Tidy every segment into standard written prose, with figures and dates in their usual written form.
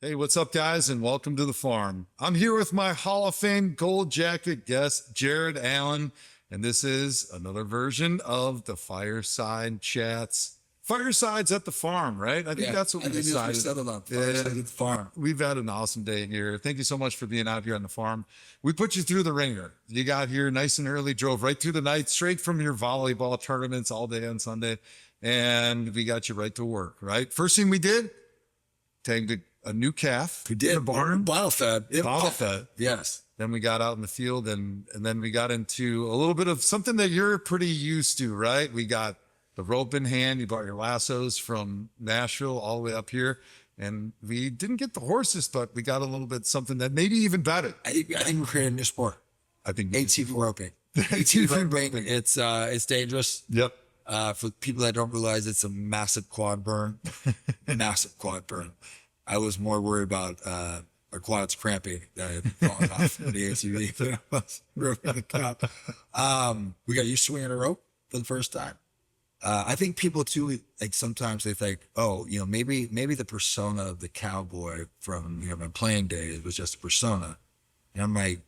Hey, what's up, guys, and welcome to the farm. I'm here with my Hall of Fame gold jacket guest, Jared Allen, and this is another version of the Fireside Chats. Firesides at the farm, right? I think that's what we decided. Settled on Fireside at the farm. We've had an awesome day here. Thank you so much for being out here on the farm. We put you through the ringer. You got here nice and early, drove right through the night, straight from your volleyball tournaments all day on Sunday, and we got you right to work, right? First thing we did, tagged a new calf. We did. In a barn. Bottle fed. Bottle fed. Yes. Then we got out in the field and then we got into a little bit of something that you're pretty used to, right? We got the rope in hand. You brought your lassos from Nashville all the way up here. And we didn't get the horses, but we got a little bit something that maybe even better. I think we're creating a new sport. I think ATV roping. ATV roping. It's dangerous. Yep. For people that don't realize, it's a massive quad burn. Massive quad burn. I was more worried about our quads cramping than falling off the ATV than I was roping the cow. We got used to swinging a rope for the first time. I think people too, like sometimes they think, oh, maybe the persona of the cowboy from my playing days was just a persona. And I'm like,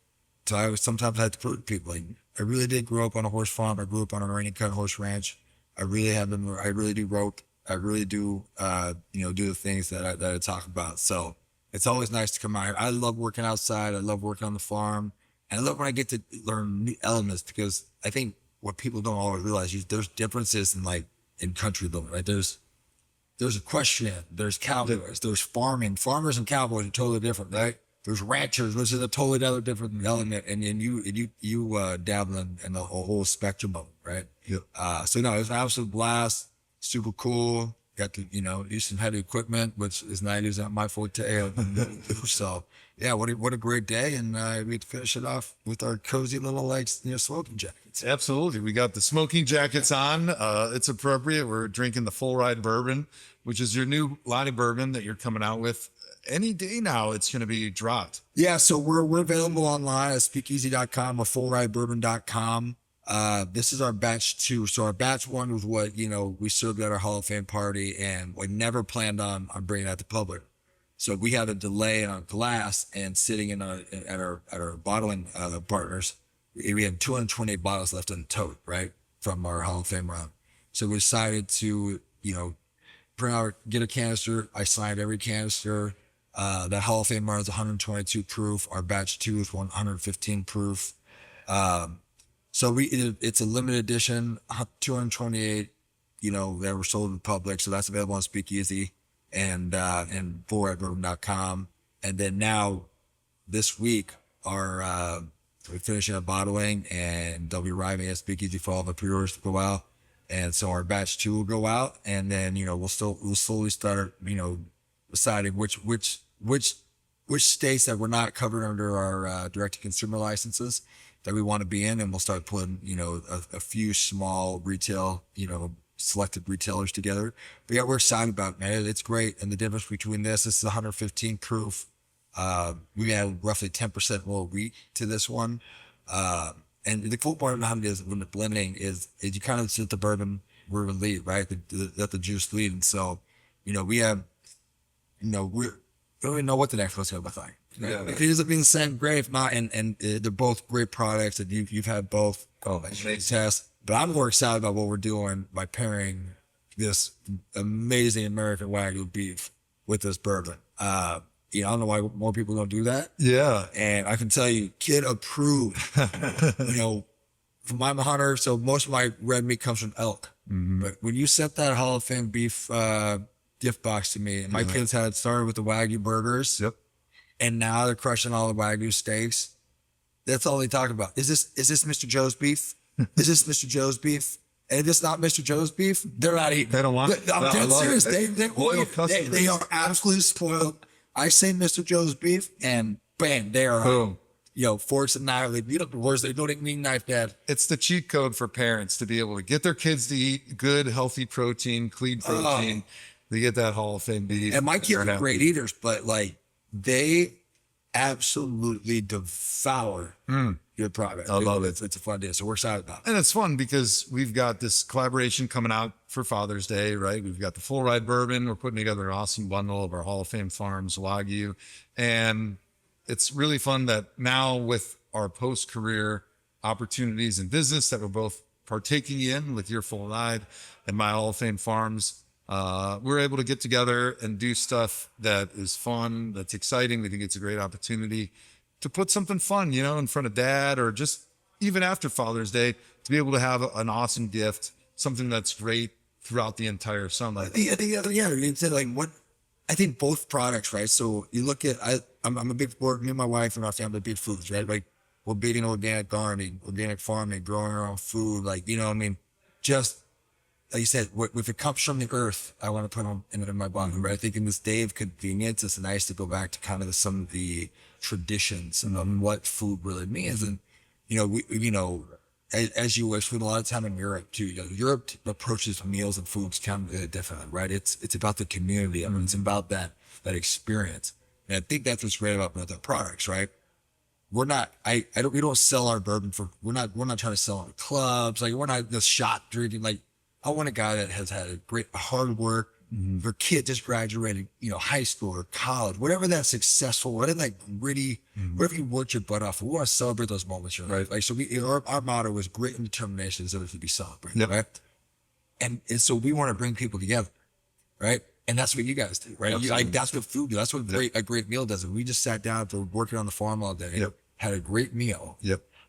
so I sometimes had to prove to people, like, I really did grow up on a horse farm. I grew up on a reining cut horse ranch. I really do rope. I really do, do the things that I talk about. So it's always nice to come out here. I love working outside. I love working on the farm. And I love when I get to learn new elements, because I think what people don't always realize is there's differences in country living, right? There's equestrian, there's cowboys, there's farming. Farmers and cowboys are totally different, right? There's ranchers, which is a totally other different element. And you dabble in the whole spectrum of it, right? Yep. So no, it was an absolute blast. Super cool. Got to, use some heavy equipment, which is not my forte. So yeah, what a great day. And we had to finish it off with our cozy little smoking jackets. Absolutely. We got the smoking jackets on. It's appropriate. We're drinking the Full Ride Bourbon, which is your new line of bourbon that you're coming out with. Any day now, it's going to be dropped. Yeah, so we're available online at speakeasy.com or fullridebourbon.com. This is our batch 2. So our batch 1 was what, we served at our Hall of Fame party, and we never planned on bringing that to public. So we had a delay on glass and sitting at our bottling partners. We had 228 bottles left in the tote, right, from our Hall of Fame round. So we decided to, get a canister. I signed every canister. That Hall of Fame round is 122 proof. Our batch 2 is 115 proof. So it's a limited edition, 228, that were sold in public. So that's available on Speakeasy and fullridebourbon.com. And then now this week, we're finishing up bottling, and they'll be arriving at Speakeasy for all the pre-orders to go out. And so our batch 2 will go out, and then, we'll slowly start, deciding which states that we're not covered under our direct-to-consumer licenses that we want to be in, and we'll start putting, a few small retail, selected retailers together. But yeah, we're excited about it, man. It's great. And the difference between this is 115 proof. We add roughly 10% more wheat to this one. And the cool part about it is when the blending is you kind of sit the bourbon lead, right? Let the juice lead. And so, we have, we don't even know what the next one's going to look like. Yeah. If it ends up being the same, great. If not, and they're both great products, and you've had both. Test. But I'm more excited about what we're doing by pairing this amazing American Wagyu beef with this bourbon. I don't know why more people don't do that. Yeah. And I can tell you, kid approved. From my hunter, so most of my red meat comes from elk. Mm-hmm. But when you sent that Hall of Fame beef gift box to me, and my kids had started with the Wagyu burgers. Yep. And now they're crushing all the Wagyu steaks. That's all they talk about. Is this Mr. Joe's beef? Is this Mr. Joe's beef? And if it's not Mr. Joe's beef, they're not eating. They don't want it. I'm dead serious. They are absolutely spoiled. I say Mr. Joe's beef, and bam, they are. Boom. Forks and knife. They beat up the horse. They don't even need knife, Dad. It's the cheat code for parents to be able to get their kids to eat good, healthy protein, clean protein. They get that Hall of Fame beef. And my kids are great eaters, but they absolutely devour your product. I love it. It's a fun day. So we're excited about it. And it's fun because we've got this collaboration coming out for Father's Day, right? We've got the Full Ride Bourbon. We're putting together an awesome bundle of our Hall of Fame Farms Wagyu. And it's really fun that now with our post-career opportunities in business that we're both partaking in with your Full Ride and my Hall of Fame Farms, we're able to get together and do stuff that is fun, that's exciting. We think it's a great opportunity to put something fun, you know, in front of dad, or just even after Father's Day, to be able to have an awesome gift, something that's great throughout the entire summer. Yeah, you said like what I think both products, right? So you look at I'm a big me and my wife and my family big foods, right? Like we're beating organic gardening, organic farming, growing our own food, like, you know what I mean? Just like you said, if it comes from the earth, I want to put them in my bottom. Right? I think in this day of convenience, it's nice to go back to kind of some of the traditions and what food really means. And you know, as you spend a lot of time in Europe too. You know, Europe approaches meals and foods kind of differently, right? It's about the community. I mean, it's about that experience. And I think that's what's great about the products, right? We're not, we don't sell our bourbon we're not trying to sell it to clubs. Like we're not just shot drinking. Like I want a guy that has had a great hard work. Their kid just graduated, you know, high school or college, whatever that's successful, whatever that gritty, whatever you worked your butt off. We want to celebrate those moments, right? Like, so our motto was grit and determination deserves to be celebrated, right? And so we want to bring people together, right? And that's what you guys do, right? That's what food do. That's what a great meal does. And we just sat down after working on the farm all day, had a great meal.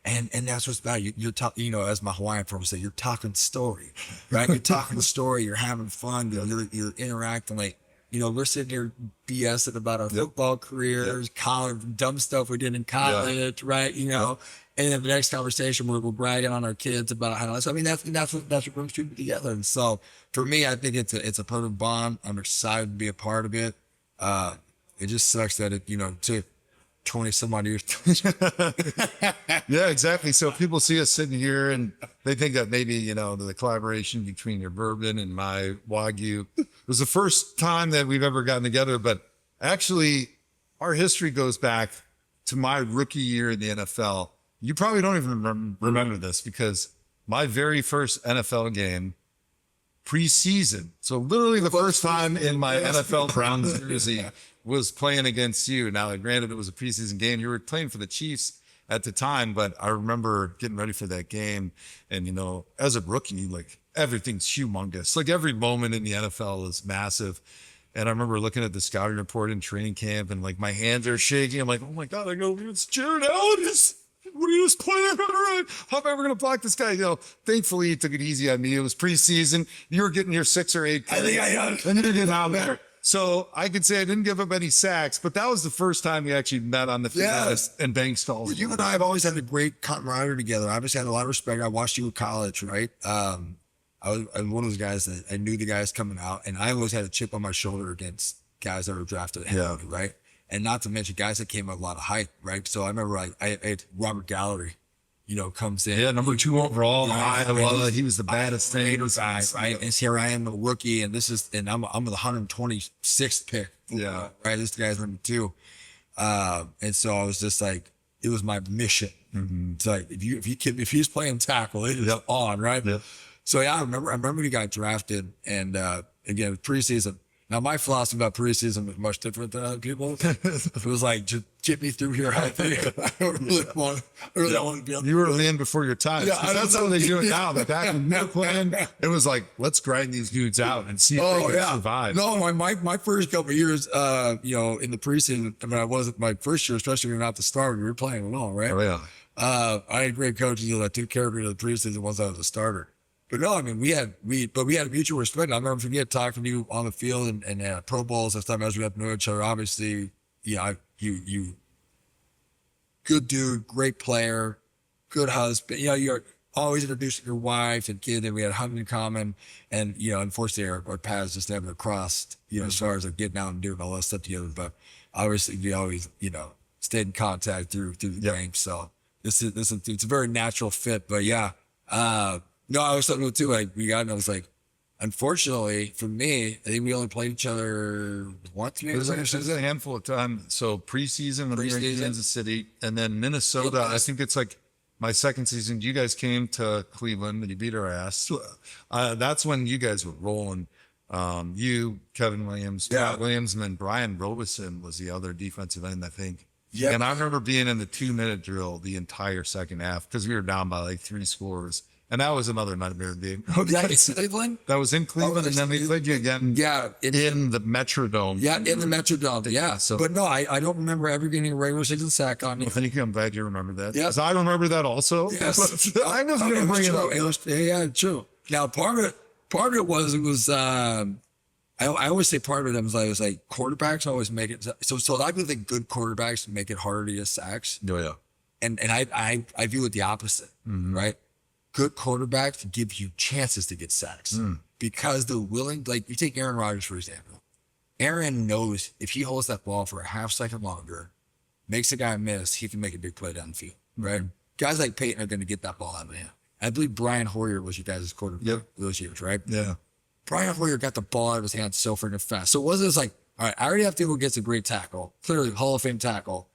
And that's what's about. You're talking, you know, as my Hawaiian friends say, you're talking story, right? You're talking the story. You're having fun. You're interacting. Like, you know, we're sitting here BSing about our football careers, college, dumb stuff we did in college, right? You know, and then the next conversation we're bragging on our kids about how. So I mean, that's what brings people together. And so for me, I think it's a perfect bond. I'm excited to be a part of it. It just sucks that it, you know, to 20 some odd years. Yeah, exactly. So people see us sitting here and they think that maybe, you know, the collaboration between your bourbon and my Wagyu was the first time that we've ever gotten together. But actually, our history goes back to my rookie year in the NFL. You probably don't even remember this because my very first NFL game, preseason. So literally the first time in my NFL Browns jersey was playing against you. Now, granted, it was a preseason game. You were playing for the Chiefs at the time, but I remember getting ready for that game. And, you know, as a rookie, like everything's humongous. Like every moment in the NFL is massive. And I remember looking at the scouting report in training camp and like my hands are shaking. I'm like, oh my God, I go, it's Jared Allen. What are you just playing? How am I ever going to block this guy? You know, thankfully he took it easy on me. It was preseason. You were getting your 6 or 8. I think I got and you didn't out there. So I could say I didn't give up any sacks, but that was the first time we actually met on the field and banged stalls. You and I have always had a great camaraderie together. I've just had a lot of respect. I watched you in college, right? I was one of those guys that I knew the guys coming out, and I always had a chip on my shoulder against guys that were drafted ahead of me, right? And not to mention guys that came with a lot of hype, right? So I remember like I had Robert Gallery, you know, comes in. Yeah, number 2 overall. He was the baddest thing. Guy, right? And here I am, a rookie, and I'm the 126th pick. Yeah. Right. This guy's number 2. And so I was just like, it was my mission. It's like if he's playing tackle, it is on, right? So yeah, I remember he got drafted, and again, preseason. Now, my philosophy about preseason was much different than other people's. It was like, just get me through here. I think I really want to be on. You were in before your time. Yeah, that's how they do it now. But back when we were playing, it was like, let's grind these dudes out and see if they can survive. No, my first couple of years, you know, in the preseason, I mean, I wasn't my first year, especially when we were not the starter. We were playing along, right? Oh, yeah. I had great coaches that took care of me in the preseason once I was a starter. But no, I mean, we had mutual respect. I'll never forget talking to you on the field and Pro Bowls and stuff as we got to know each other. Obviously, yeah, you good dude, great player, good husband. You know, you're always introducing your wife and kid, and we had hunting in common. And, you know, unfortunately our paths just never crossed, you know, as far as like getting out and doing all that stuff together. But obviously we always, you know, stayed in contact through the game. So it's a very natural fit. But yeah, no, I was something too. Like we got, and I was like, unfortunately for me, I think we only played each other once. Maybe There's a handful of times. So preseason when we were in Kansas City, and then Minnesota. I think it's like my second season. You guys came to Cleveland and you beat our ass. That's when you guys were rolling. You, Kevin Williams, Pat Williams, and then Brian Robeson was the other defensive end, I think. Yeah. And I remember being in the 2-minute drill the entire second half because we were down by like 3 scores. And that was another nightmare game. Oh, that in Cleveland? That was in Cleveland, and then we played you again. Yeah, in the Metrodome. Yeah, in the Metrodome. Yeah. So, but no, I don't remember ever getting a regular season sack on me. Well, thank you. I'm glad you remember that. Yes, I remember that also. Yes, I was going to bring it up. Yeah, true. Now, part of it was. I always say part of it was like quarterbacks always make it so I think good quarterbacks make it harder to get sacks. Oh yeah. And I view it the opposite, right? Good quarterbacks give you chances to get sacks because they're willing. Like you take Aaron Rodgers for example. Aaron knows if he holds that ball for a half second longer, makes a guy miss, he can make a big play down the field, right? Guys like Peyton are going to get that ball out of him. I believe Brian Hoyer was your guys' quarterback those years, right? Yeah. Brian Hoyer got the ball out of his hands so freaking fast. So it wasn't just like, all right, I already have to go get a great tackle, clearly Hall of Fame tackle.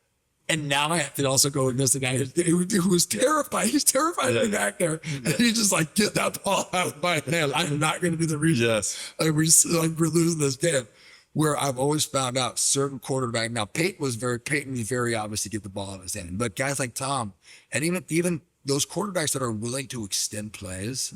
And now I have to also go against the guy who was terrified. He's terrified of me back there. And he's just like, get that ball out of my hand. I'm not going to do the reach. Yes. Like we're losing this game. Where I've always found out certain quarterback. Now, Peyton was very obvious to get the ball out of his hand. But guys like Tom, and even those quarterbacks that are willing to extend plays,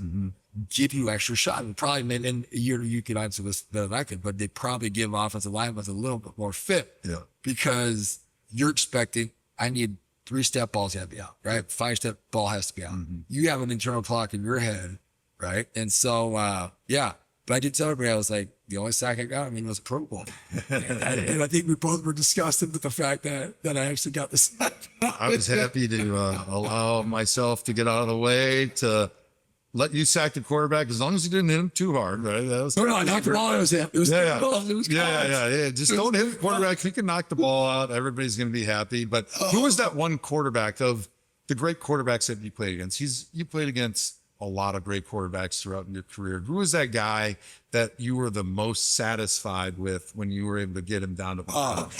give you extra shot. And probably, and you could answer this better than I could, but they probably give offensive linemen a little bit more fit. Yeah. Because you're expecting, I need 3-step balls have to be out, right? 5-step ball has to be out. You have an internal clock in your head, right? And so, yeah. But I did tell everybody, I was like, the only sack I got, was a Pro Bowl. and I think we both were disgusted with the fact that I actually got the sack. I was happy to allow myself to get out of the way to let you sack the quarterback as long as you didn't hit him too hard, right? That was I knocked the ball out of his hand. It was yeah. Just don't hit the quarterback. If you can knock the ball out, everybody's going to be happy. But who was that one quarterback of the great quarterbacks that you played against? You played against a lot of great quarterbacks throughout your career. Who was that guy that you were the most satisfied with when you were able to get him down to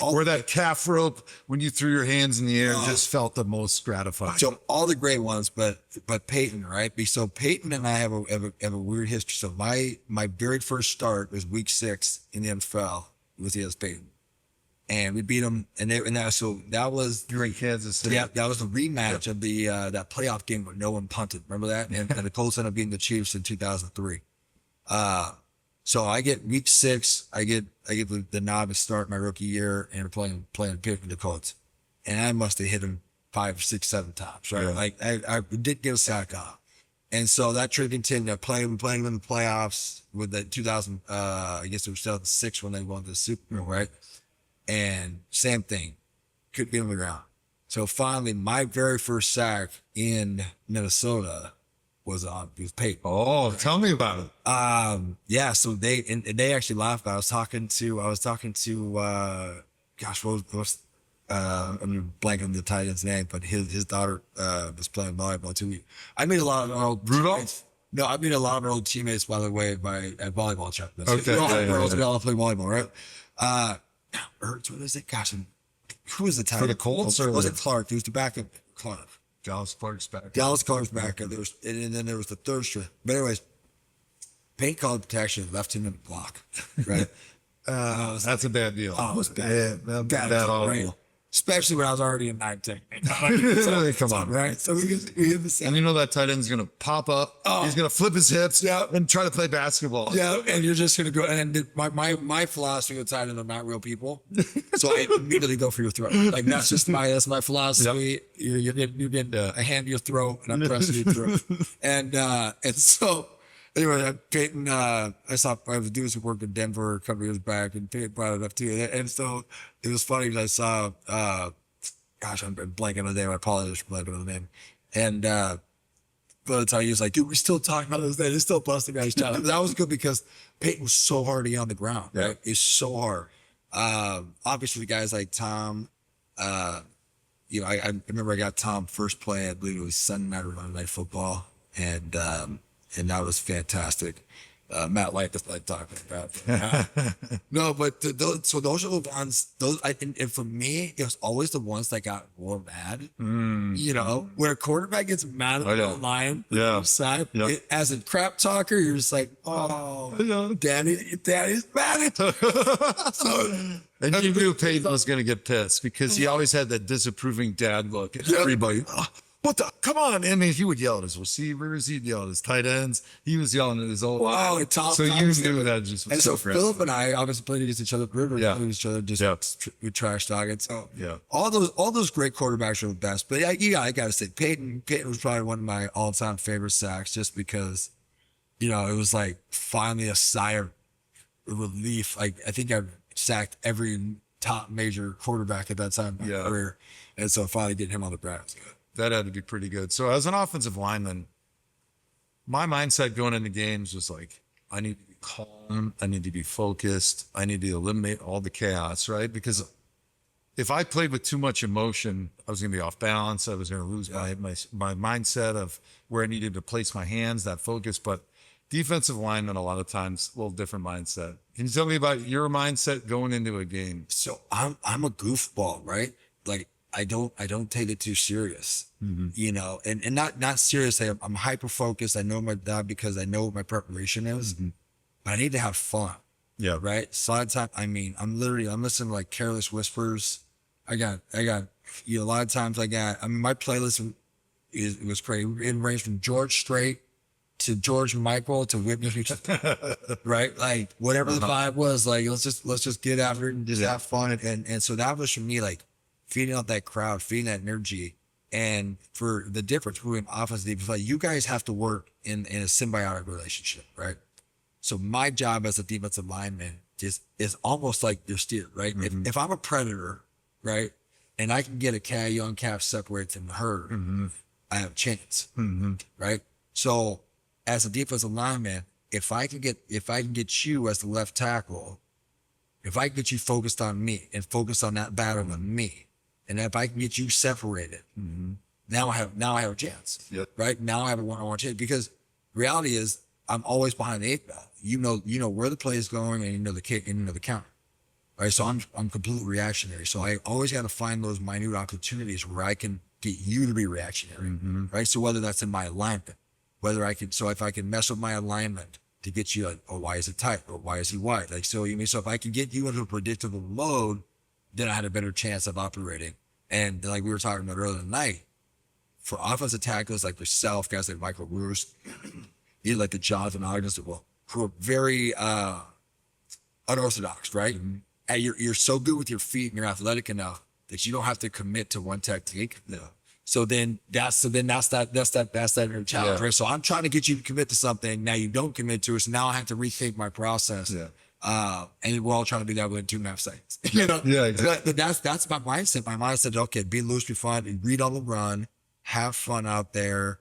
or that calf rope when you threw your hands in the air just felt the most gratifying? So all the great ones, but Peyton, right? So Peyton and I have a weird history. So my very first start was week 6 in the NFL with against Peyton. And we beat them, that was during Kansas City. Yeah, that was the rematch of the that playoff game where no one punted. Remember that? And the Colts ended up beating the Chiefs in 2003. So I get week 6. I get the nod to start my rookie year and playing Pitt the Colts, and I must have hit him 5, 6, 7 times. Right? Yeah. Like I did get a sack off, and so that trend continued. Playing them in the playoffs with the 2000. I guess it was 2006 when they won the Super Bowl, right? And same thing, couldn't get on the ground. So finally, my very first sack in Minnesota was Peyton. Oh, tell me about it. Yeah. So they actually laughed. I was talking to I'm blanking on the tight end's name, but his daughter was playing volleyball too. I made a lot of old Rudolph. No, I made a lot of old teammates, by the way, at volleyball champions. Okay. We all play volleyball, right? What is it? Gosh, who was the tight end? For the Colts, or was it Clark? He was the backup. Clark. Dallas Clark's back. Dallas Clark's backup. And then there was the third string. But anyways, Peyton called protection, left him in the block. Right. That's a bad deal. Oh, it was bad. Yeah, bad all deal. Especially when I was already in 9-10. Come on. Right. So we hit the same. And you know that tight end's going to pop up. He's going to flip his hips and try to play basketball. Yeah. And you're just going to go. And my philosophy with tight end are not real people. So I immediately go for your throat. Like that's my philosophy. Yep. You get a hand to your throat and I'm pressing your throat. And so anyway, Peyton, I was doing some work in Denver a couple years back, and Peyton brought it up too. And so it was funny because I saw, I'm blanking on the name. I apologize for blanking on the name. And by the time he was like, dude, we're still talking about this. They're still busting guy's child. That was good because Peyton was so hard to get on the ground. Yeah. Right? It's so hard. Obviously, guys like Tom, I remember I got Tom first play. I believe it was Sunday night or Monday Night Football, and that was fantastic. Matt Light doesn't like talking about. No, but so those are the ones. Those I think, and for me, it was always the ones that got more mad. You know, when a quarterback gets mad at the line, side, as a crap talker, you're just like, oh, Daddy's mad at you. And you knew Peyton was going to get pissed because he always had that disapproving dad look at everybody. Oh, what the? Come on. I mean, he would yell at his receivers. He'd yell at his tight ends. He was yelling at his old. Wow. So you knew that just was and so Philip and I obviously played against each other. We played each other just with trash talking. So all those great quarterbacks are the best. But I got to say, Peyton was probably one of my all-time favorite sacks just because, you know, it was like finally a sigh of relief. Like I think I've sacked every top major quarterback at that time in my career. And so finally getting him on the Browns. That had to be pretty good. So as an offensive lineman, my mindset going into games was like, I need to be calm. I need to be focused. I need to eliminate all the chaos, right? Because if I played with too much emotion, I was going to be off balance. I was going to lose my mindset of where I needed to place my hands, that focus. But defensive linemen, a lot of times, a little different mindset. Can you tell me about your mindset going into a game? So I'm a goofball, right? Like I don't take it too serious, you know, and not serious. I'm hyper focused. I know my job because I know what my preparation is, but I need to have fun. Yeah. Right. So a lot of time, I mean, I'm listening to like Careless Whispers. I got, you know, a lot of times I mean, my playlist was crazy. It ranged from George Strait to George Michael to Whitney Houston, right? Like whatever the vibe was, like, let's just get after it and just have fun. And so that was for me, like, feeding out that crowd, feeding that energy. And for the difference between offense and defense, like you guys have to work in a symbiotic relationship, right? So my job as a defensive lineman is almost like your steer, right? If I'm a predator, right, and I can get a young calf separated from the herd, I have a chance, right? So as a defensive lineman, if I can get you as the left tackle, if I can get you focused on me and focused on that battle on me, and if I can get you separated, now I have a chance, right? Now I have a one-on-one chance because reality is I'm always behind the eight ball. You know where the play is going, and you know the kick, and you know the counter, right? So I'm completely reactionary. So I always got to find those minute opportunities where I can get you to be reactionary, right? So whether that's in my alignment, if I can mess with my alignment to get you like, oh, why is it tight? Or why is he wide? Like, so if I can get you into a predictable mode, then I had a better chance of operating. And like we were talking about earlier tonight, for offensive tackles like yourself, guys like Michael Roos, you like the Jonathan Ogdens, who are very unorthodox, right? And you're so good with your feet and you're athletic enough that you don't have to commit to one technique. So then that's that challenge, right? So I'm trying to get you to commit to something. Now you don't commit to it. So now I have to rethink my process. And we're all trying to do that within 2.5 seconds. You know? Exactly. But that's my mindset. My mindset, okay, be loose, be fun, read on the run, have fun out there.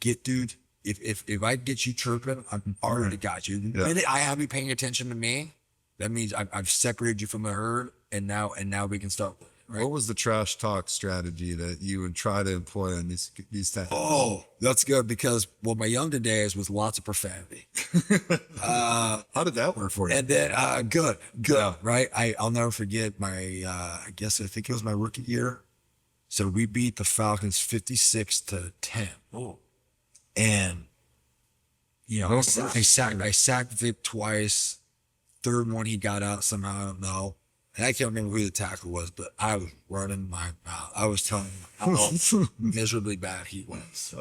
Dude, if I get you chirping, I've already got you. The minute I have you paying attention to me, that means I've separated you from the herd, and now we can start. Right? What was the trash talk strategy that you would try to employ on these times? Oh, that's good because my younger days was lots of profanity. How did that work for you? And then good, right? I'll never forget my I think it was my rookie year. So we beat the Falcons 56-10. And you know, I sacked Vic twice. Third one he got out somehow, I don't know. And I can't remember who the tackle was, but I was running my mouth. I was telling him how miserably bad he was,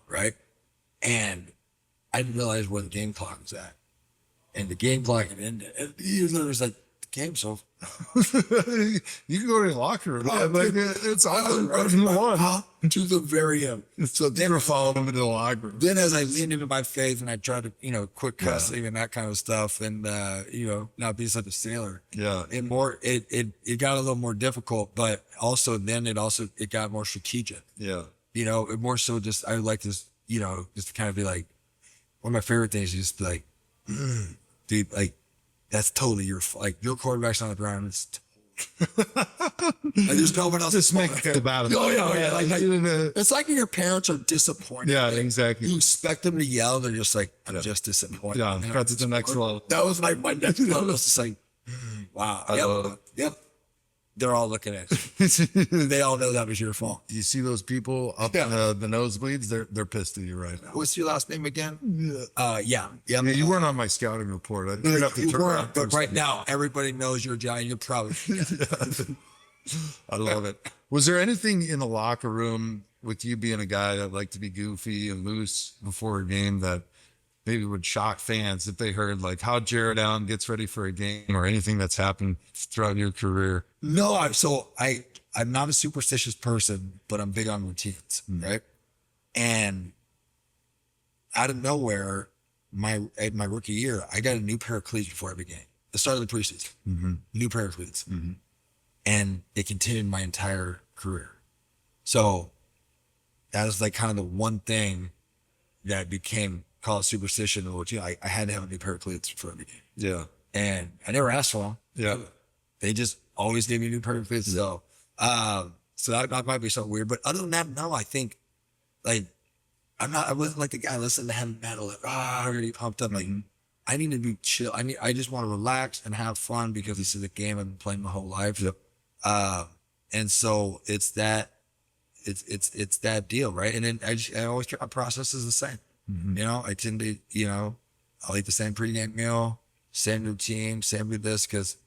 right? And I didn't realize where the game clock was at. And the game clock had ended. And he was literally like, the game's over. You can go to the locker room. It's on to the very end. So they were following him into the locker room. Then as I leaned into my faith and I tried to, quit cussing and that kind of stuff and, not be such a sailor. It got a little more difficult, but also then it got more strategic. It more so just, I like this, just to kind of be like, one of my favorite things is just be like, dude, like, that's totally your quarterback's on the ground. It's there's no one else. Just make it about it. Oh, yeah. Like, Yeah, it's like when your parents are disappointed. exactly. You expect them to yell. They're just like, I'm just disappointed. Yeah, You know, that's the next level. That was like my next level. It's just like, wow. I love it. Yep. They're all looking at you. They all know that was your fault. You see those people up Yeah. the nosebleeds? They're pissed at you right now. What's your last name again? Yeah. Yeah, you weren't on my scouting report. I didn't have to You turn weren't, around but first. right now, everybody knows you're Johnny. You're probably. I love it. Was there anything in the locker room with you being a guy that liked to be goofy and loose before a game that maybe would shock fans if they heard like how Jared Allen gets ready for a game or anything that's happened throughout your career? No, I'm not a superstitious person, but I'm big on routines, right? And out of nowhere, my rookie year, I got a new pair of cleats before every game. The start of the preseason, new pair of cleats, and it continued my entire career. So that was like kind of the one thing that became called superstition, which I had to have a new pair of cleats for every game. Yeah. And I never asked for them. Yeah. They just always gave me new pair of cleats. So, so that might be something weird. But other than that, no, I think like I wasn't like the guy listening to heavy metal, like, already pumped up. Like, I need to be chill. I just want to relax and have fun because this is a game I've been playing my whole life. Yep. And so it's that deal, right? And then I always keep my processes the same. You know, I tend to, I'll eat the same pregame meal, same routine, same with this, because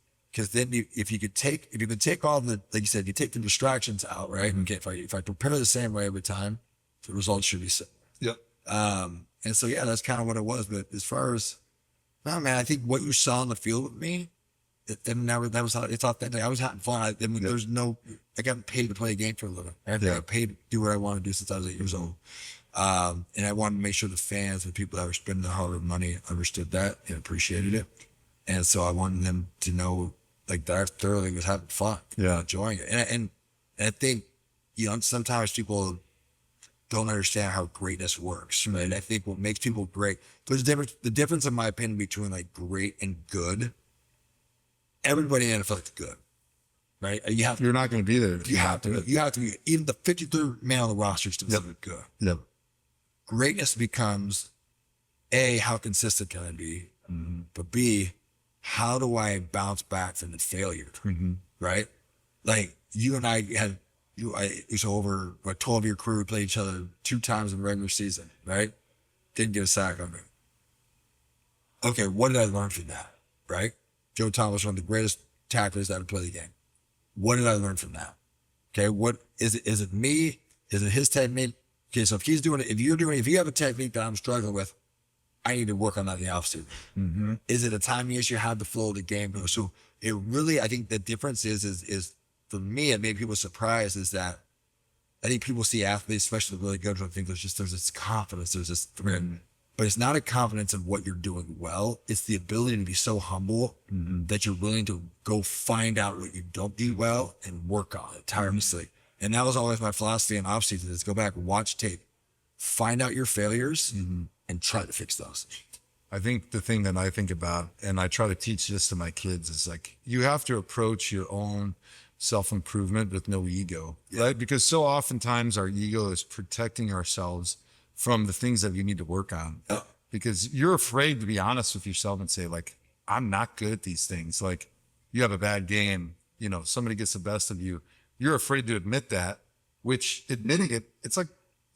then if you could take all the, like you said, you take the distractions out, right? And if I prepare the same way every time, the results should be similar. Yep. And so, yeah, that's kind of what it was. But as far as, no, man, I think what you saw on the field with me, it's authentic. I was having fun. There's no, I got paid to play a game for a living. I got paid to do what I want to do since I was 8 years old. And I wanted to make sure the fans and people that were spending their hard money understood that and appreciated it. And so I wanted them to know, like, that I thoroughly was having fun, enjoying it. And I think, sometimes people don't understand how greatness works, right? And I think what makes people great, there's the difference in my opinion between like great and good. Everybody in the NFL is good, right? You're not going to be there. You have to be, even the 53rd man on the roster is still good. Yep. Greatness becomes A, how consistent can I be? But B, how do I bounce back from the failure? Right? Like you and I it's over a 12-year career. We played each other 2 times in the regular season, right? Didn't get a sack on me. Okay, what did I learn from that? Right? Joe Thomas, one of the greatest tacklers that ever played the game. What did I learn from that? Okay, what is it? Is it me? Is it his technique? Okay, so if you have a technique that I'm struggling with, I need to work on that in the offseason. Is it a timing issue? How the flow of the game goes? So it really, I think the difference is for me, it made people surprised is that I think people see athletes, especially the really good ones, think there's this confidence, there's this threat. But it's not a confidence in what you're doing well. It's the ability to be so humble that you're willing to go find out what you don't do well and work on it tirelessly. And that was always my philosophy in off season is go back, watch tape, find out your failures and try to fix those. I think the thing that I think about, and I try to teach this to my kids, is like, you have to approach your own self-improvement with no ego, right? Because so oftentimes our ego is protecting ourselves from the things that you need to work on, because you're afraid to be honest with yourself and say like, I'm not good at these things. Like you have a bad game, somebody gets the best of you. You're afraid to admit that, which admitting it, it's like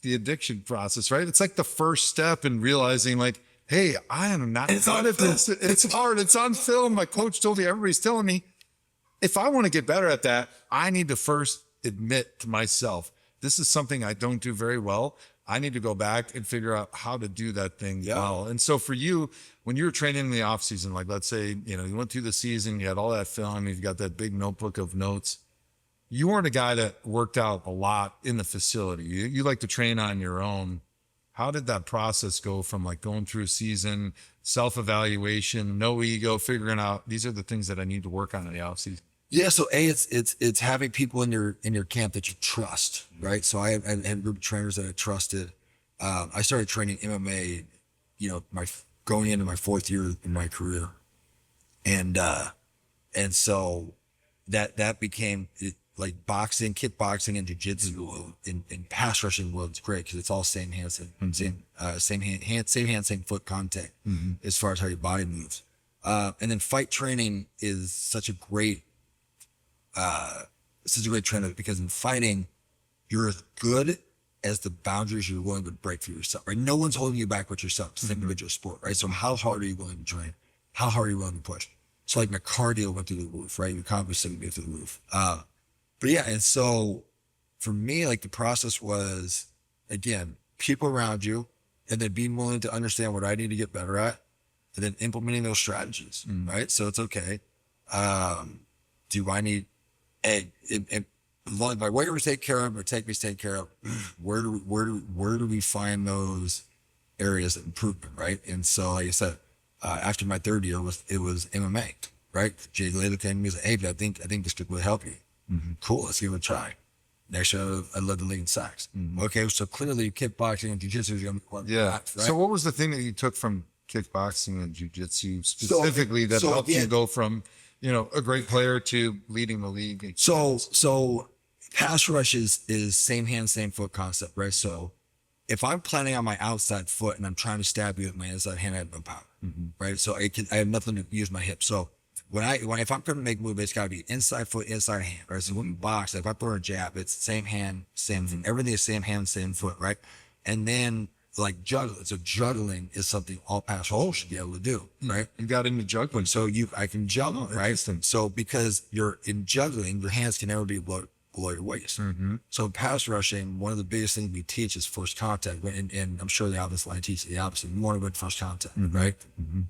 the addiction process, right? It's like the first step in realizing like, hey, I am not good at this. It's hard. It's on film. My coach told me, everybody's telling me, if I want to get better at that, I need to first admit to myself, this is something I don't do very well. I need to go back and figure out how to do that thing well. And so for you, when you were training in the off season, like let's say, you went through the season, you had all that film, you've got that big notebook of notes. You weren't a guy that worked out a lot in the facility. You like to train on your own. How did that process go from like going through a season, self-evaluation, no ego, figuring out these are the things that I need to work on in the off season? Yeah, so it's having people in your camp that you trust, right? So I had a group of trainers that I trusted. I started training MMA, going into my 4th year in my career, and so that became like boxing, kickboxing, and jiu-jitsu in pass rushing world, it's great because it's all same hand, same foot contact as far as how your body moves. And then fight training is such a great trend because in fighting, you're as good as the boundaries you're willing to break for yourself, right? No one's holding you back but yourself. It's an individual sport, right? So how hard are you willing to train? How hard are you willing to push? So like my cardio went through the roof, right? Your confidence went through the roof. But yeah, and so for me, like the process was, again, people around you, and then being willing to understand what I need to get better at, and then implementing those strategies, right? So it's okay. Do I need my weight to take care of, or take me to take care of? Where do we find those areas of improvement, right? And so, like I said, after my third year, it was MMA, right? Jay later came to me and said, "Hey, I think this could really help you." Cool, let's give it a try. Next year, I led the league in sacks. Okay, so clearly kickboxing and jiu-jitsu is going to be one. Yeah. Right? So what was the thing that you took from kickboxing and jiu-jitsu specifically that helped you go from, a great player to leading the league? So pass rush is same hand, same foot concept, right? So if I'm planning on my outside foot and I'm trying to stab you with my inside hand, I have no power, right? So I have nothing to use my hips. So if I'm going to make a move, it's got to be inside foot, inside hand, right? So when you box, if I throw a jab, it's same hand, same thing. Everything is same hand, same foot, right? And then like juggling. So juggling is something all pass rushers should be able to do, right? You got into juggling. So I can juggle, right? So because you're in juggling, your hands can never be below your waist. So pass rushing, one of the biggest things we teach is first contact. And I'm sure the obvious line teaches the opposite. You want to win first contact, right?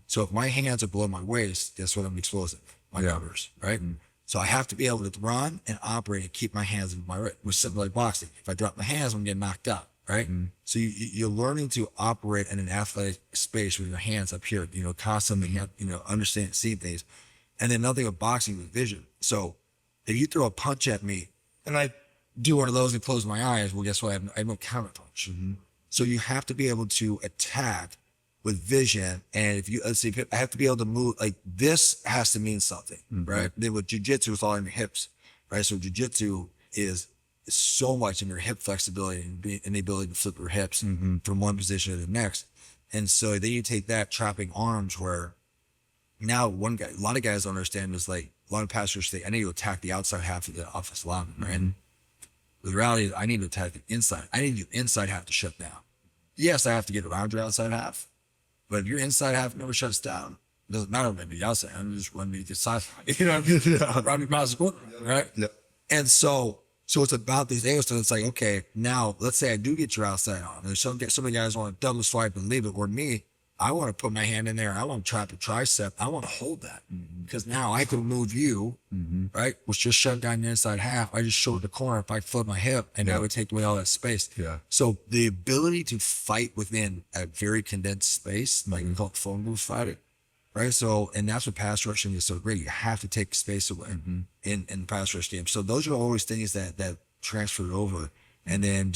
So if my hands are below my waist, guess what? I'm explosive. My numbers, right? So I have to be able to run and operate and keep my hands in my right. With something like boxing. If I drop my hands, I'm getting knocked out, right? So you're learning to operate in an athletic space with your hands up here, constantly, understand, see things. And then another thing with boxing is vision. So if you throw a punch at me, and I do one of those and close my eyes, well, guess what? I have no counter punch. So you have to be able to attack with vision. And if I have to be able to move, like this has to mean something, right? Then with jiu-jitsu, it's all in your hips, right? So jiu-jitsu is so much in your hip flexibility and the ability to flip your hips from one position to the next. And so then you take that trapping arms where now a lot of guys don't understand is like, a lot of pastors say, I need to attack the outside half of the offensive line, right? The reality is I need to attack the inside. I need the inside half to shut down. Yes, I have to get around your outside half, but if your inside half never shuts down, it doesn't matter when the outside, I'm just running the side, around your mouth, right? Yeah. And so it's about these angles. So it's like, okay, now let's say I do get your outside on. There's some of the guys want to double swipe and leave it, or me, I want to put my hand in there. I want to trap a tricep. I want to hold that because now I can move you, right? Which just shut down the inside half. I just showed the corner. If I flip my hip, and that would take away all that space. Yeah. So the ability to fight within a very condensed space, like we call it phone booth fighting, right? So, and that's what pass rushing is so great. You have to take space away in the pass rush game. So those are always things that transferred over. And then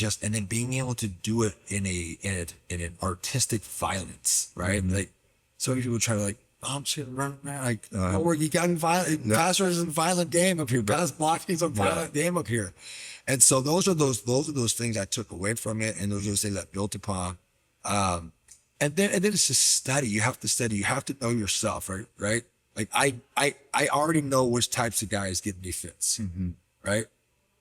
being able to do it in an artistic violence, right? Like, so people try to like, oh, I'm just gonna run around like, you got violent. Pass rush is a violent game up here. Pass blocking is a violent game up here. And so those are those things I took away from it, and those are those things that built upon. And then it's just study. You have to study. You have to know yourself, right? Like I already know which types of guys get me fits, right?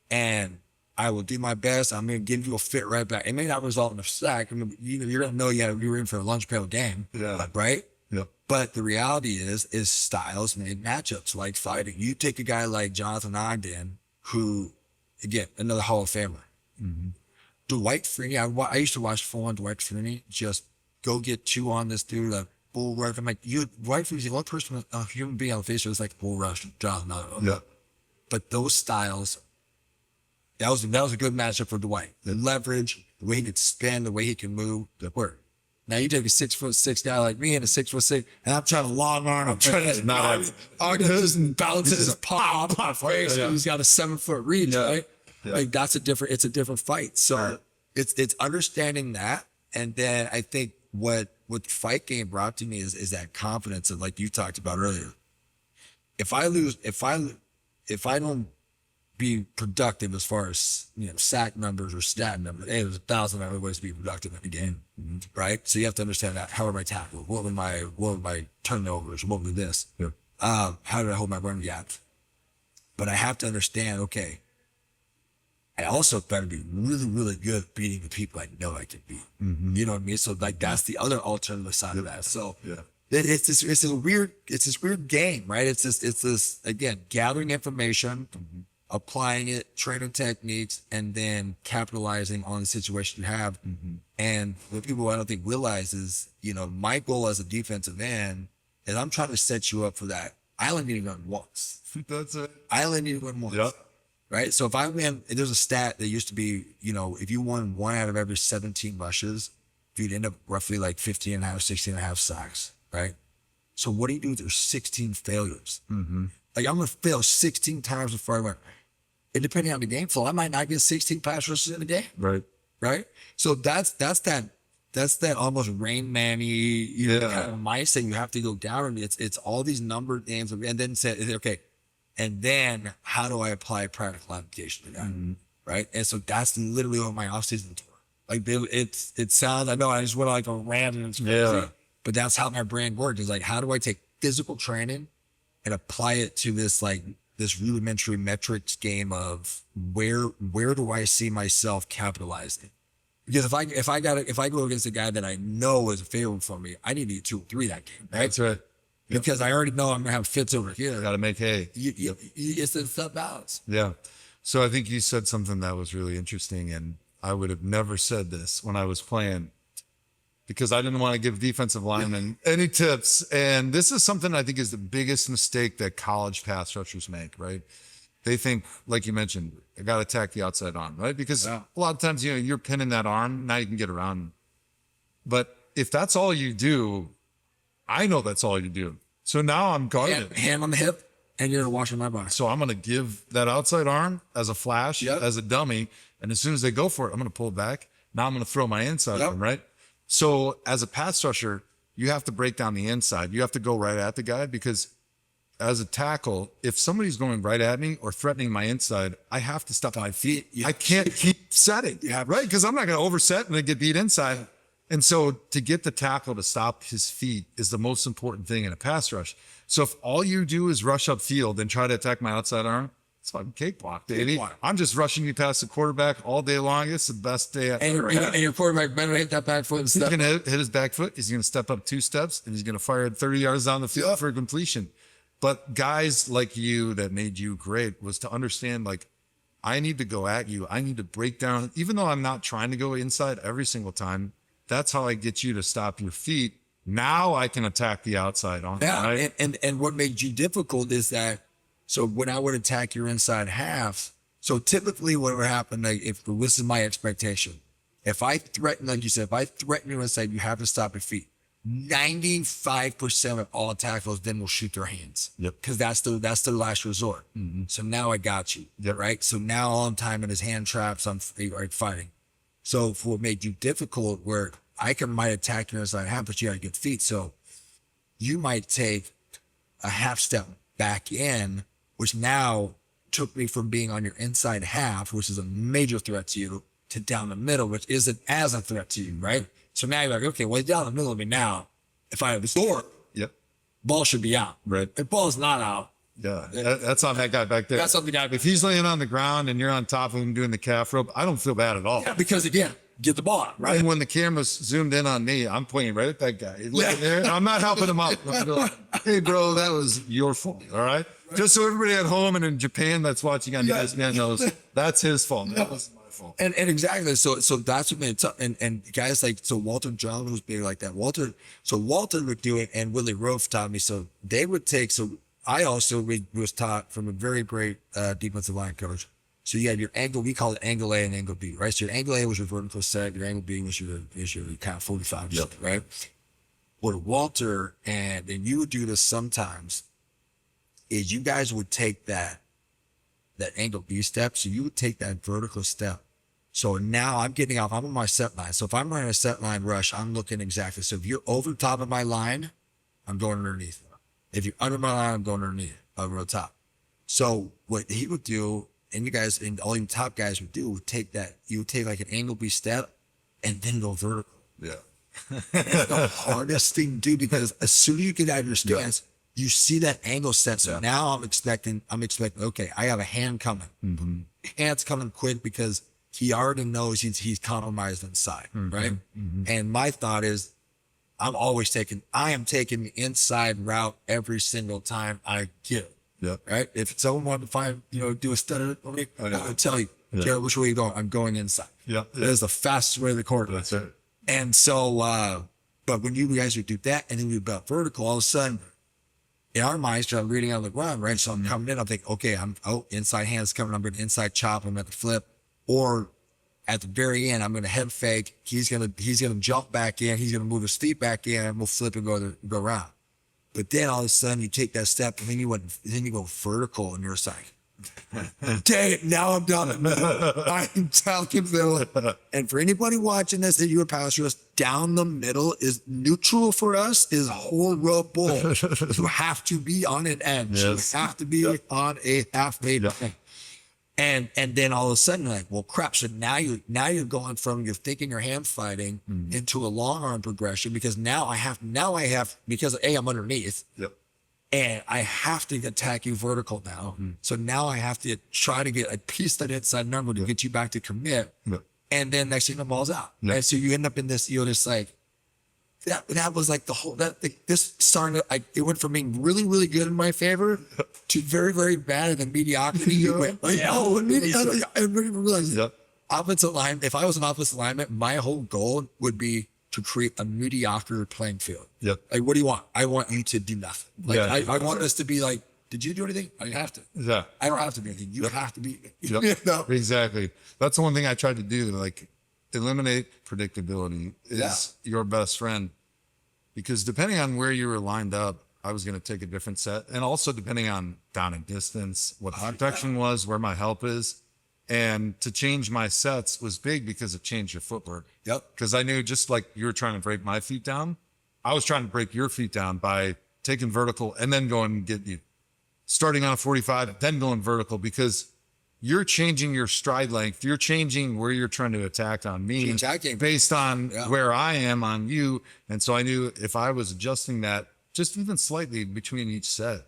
And I will do my best. I'm going to give you a fit right back. It may not result in a sack. I mean, you're going to know you were in for a lunch pail game, right? Yeah. But the reality is styles made matchups like fighting. You take a guy like Jonathan Ogden, who, again, another Hall of Famer. Dwight Freeney, I used to watch full-on Dwight Freeney just go get two on this dude, like bull rush. I'm like, Dwight Freeney's the only person, human being on the face who was like bull rush, Jonathan Ogden. Yeah. But those styles, that was a good matchup for Dwight. The leverage, the way he could spin, the way he can move, that worked. Now you take a 6'6" guy like me and a 6'6", and I'm trying to long arm. I'm trying to just balance his pop off face. He's got a 7-foot reach, right? Yeah. Like it's a different fight. So it's understanding that, and then I think what the fight game brought to me is that confidence of, like you talked about earlier. If I be productive as far as, sack numbers or stat numbers. Hey, there's 1,000 other ways to be productive in a game, right? So you have to understand that. How are my tackles? What were my turnovers? What was this? Yeah. How did I hold my run gaps? But I have to understand, okay, I also better be really, really good at beating the people I know I can beat. You know what I mean? So like that's the other alternative side of that. So Yeah. it's this weird game, right? It's this again, gathering information, applying it, training techniques, and then capitalizing on the situation you have. And what people I don't think realize is, my goal as a defensive end is I'm trying to set you up for that. I only need to run once. That's it. I only need to run once. Yep. Right. So if I win, there's a stat that used to be, if you won 1 out of every 17 rushes, you'd end up roughly like 15 and a half, 16 and a half sacks. Right. So what do you do if there's 16 failures? Like I'm going to fail 16 times before I win. And depending on the game flow, I might not get 16 pass rushes in a game. Right. Right. So that's that almost Rain Man-y, kind of mindset you have to go down. And it's all these numbered games and then say, okay, and then how do I apply practical application to that? Right. And so that's literally what my offseason tour. Like it sounds, I know I just went like a rant and it's crazy, but that's how my brain works. Is like, how do I take physical training and apply it to this rudimentary metrics game of where do I see myself capitalizing? Because if I go against a guy that I know is a favorite for me, I need to get 2 or 3 that game. Right? That's right. Because I already know I'm gonna have fits over here. Got to make hay. It's the stuff balance. Yeah. So I think you said something that was really interesting, and I would have never said this when I was playing because I didn't want to give defensive linemen any tips. And this is something I think is the biggest mistake that college pass rushers make, right? They think, like you mentioned, I got to attack the outside arm, right? Because a lot of times, you're pinning that arm, now you can get around. But if that's all you do, I know that's all you do. So now I'm guarded. Hand on the hip, and you're watching my box. So I'm going to give that outside arm as a flash, as a dummy. And as soon as they go for it, I'm going to pull it back. Now I'm going to throw my inside arm, right? So as a pass rusher, you have to break down the inside. You have to go right at the guy because as a tackle, if somebody's going right at me or threatening my inside, I have to stop my feet. I can't keep setting, right? Because I'm not going to overset and then get beat inside. And so to get the tackle to stop his feet is the most important thing in a pass rush. So if all you do is rush upfield and try to attack my outside arm, it's fucking cakewalk, baby. I'm just rushing you past the quarterback all day long. It's the best day I've ever had. And your quarterback better hit that back foot and He's stuff. going to hit his back foot. He's going to step up 2 steps and he's going to fire it 30 yards down the field for a completion. But guys like you that made you great was to understand, like, I need to go at you. I need to break down, even though I'm not trying to go inside every single time. That's how I get you to stop your feet. Now I can attack the outside on. Yeah, right? and what made you difficult is that, so when I would attack your inside half, so typically what would happen, like if this is my expectation, if I threaten, like you said, if I threaten you inside, you have to stop your feet. 95% of all tackles then will shoot their hands. Yep. Because that's the last resort. So now I got you. Yep. Right. So now all I'm timing is hand traps. I'm fighting. So for what made you difficult, where I might attack your inside half, but you got good feet. So you might take a half step back in, which now took me from being on your inside half, which is a major threat to you, to down the middle, which isn't as a threat to you, right? So now you're like, okay, well, down the middle of me now, if I have the door, ball should be out. Right. If ball's not out, that's on that guy back there. that's on the guy. If he's laying on the ground and you're on top of him doing the calf rope, I don't feel bad at all. Yeah, because again, get the ball out, right? And when the camera's zoomed in on me, I'm pointing right at that guy. He's laying there, and I'm not helping him up. I'm like, hey, bro, that was your fault. All right? Just so everybody at home and in Japan that's watching on ESPN knows, that's his fault. That was my fault. And exactly. So that's what made it tough. And guys like, so Walter Jones was being like that. Walter would do it, and Willie Rofe taught me. So they would take, so I also was taught from a very great defensive line coach. So you had your angle, we call it angle A and angle B, right? So your angle A was your vertical set, your angle B was your kind of 45, right? What Walter, and you would do this sometimes, is you guys would take that angle B step. So you would take that vertical step. So now I'm getting off, I'm on my set line. So if I'm running a set line rush, I'm looking exactly. So if you're over the top of my line, I'm going underneath. If you're under my line, I'm going underneath, over the top. So what he would do, and you guys and all you top guys would do would take that. You would take like an angle B step and then go vertical. Yeah. It's the hardest thing to do because as soon as you get out of your stance, you see that angle set. So now I'm expecting, okay, I have a hand coming. Hand's coming quick because he already knows he's compromised inside, right? And my thought is, I am taking the inside route every single time I get it. Yeah. Right. If someone wanted to find, do a stutter, I'll tell you, Jared, which way you going? I'm going inside. Yeah. That is the fastest way to the court. That's it. And so, but when you guys would do that and then we about vertical, all of a sudden, in our minds, I'm reading on the ground, right? So I'm coming in, I'm thinking, okay, inside hand's coming, I'm going to inside chop, I'm at the flip. Or at the very end, I'm going to head fake. He's going to jump back in, he's going to move his feet back in, and we'll flip and go around. But then all of a sudden you take that step and then you go vertical and you're just like, dang it, now I'm done. I'm telling you. And for anybody watching this that you are power us, down the middle is neutral for us is horrible. You have to be on an edge. Yes. You have to be on a half-made thing. And then all of a sudden, you're like, well, crap. So now you're going from you're thinking you're hand fighting into a long arm progression because now I have because I'm underneath. Yep. And I have to attack you vertical now. So now I have to try to get a piece of that inside number to get you back to commit. Yep. And then next thing the ball's out. Yep. And so you end up in this, just like, that was like the whole, this started, it went from being really, really good in my favor to very, very bad and then mediocrity. You went, immediately. I realized offensive line, if I was an offensive lineman, my whole goal would be to create a mediocre playing field. Yep. Like, what do you want? I want you to do nothing. Like, Yeah. I want us to be like, did you do anything? I have to. Yeah. I don't have to do anything. You have to be. Yep. Exactly. That's the one thing I tried to do. Like, eliminate predictability is your best friend. Because depending on where you were lined up, I was going to take a different set. And also depending on down and distance, what the protection was, where my help is. And to change my sets was big because it changed your footwork. Yep. Because I knew just like you were trying to break my feet down, I was trying to break your feet down by taking vertical and then going and get you. Starting on a 45, then going vertical because you're changing your stride length. You're changing where you're trying to attack on me based on where I am on you. And so I knew if I was adjusting that just even slightly between each set,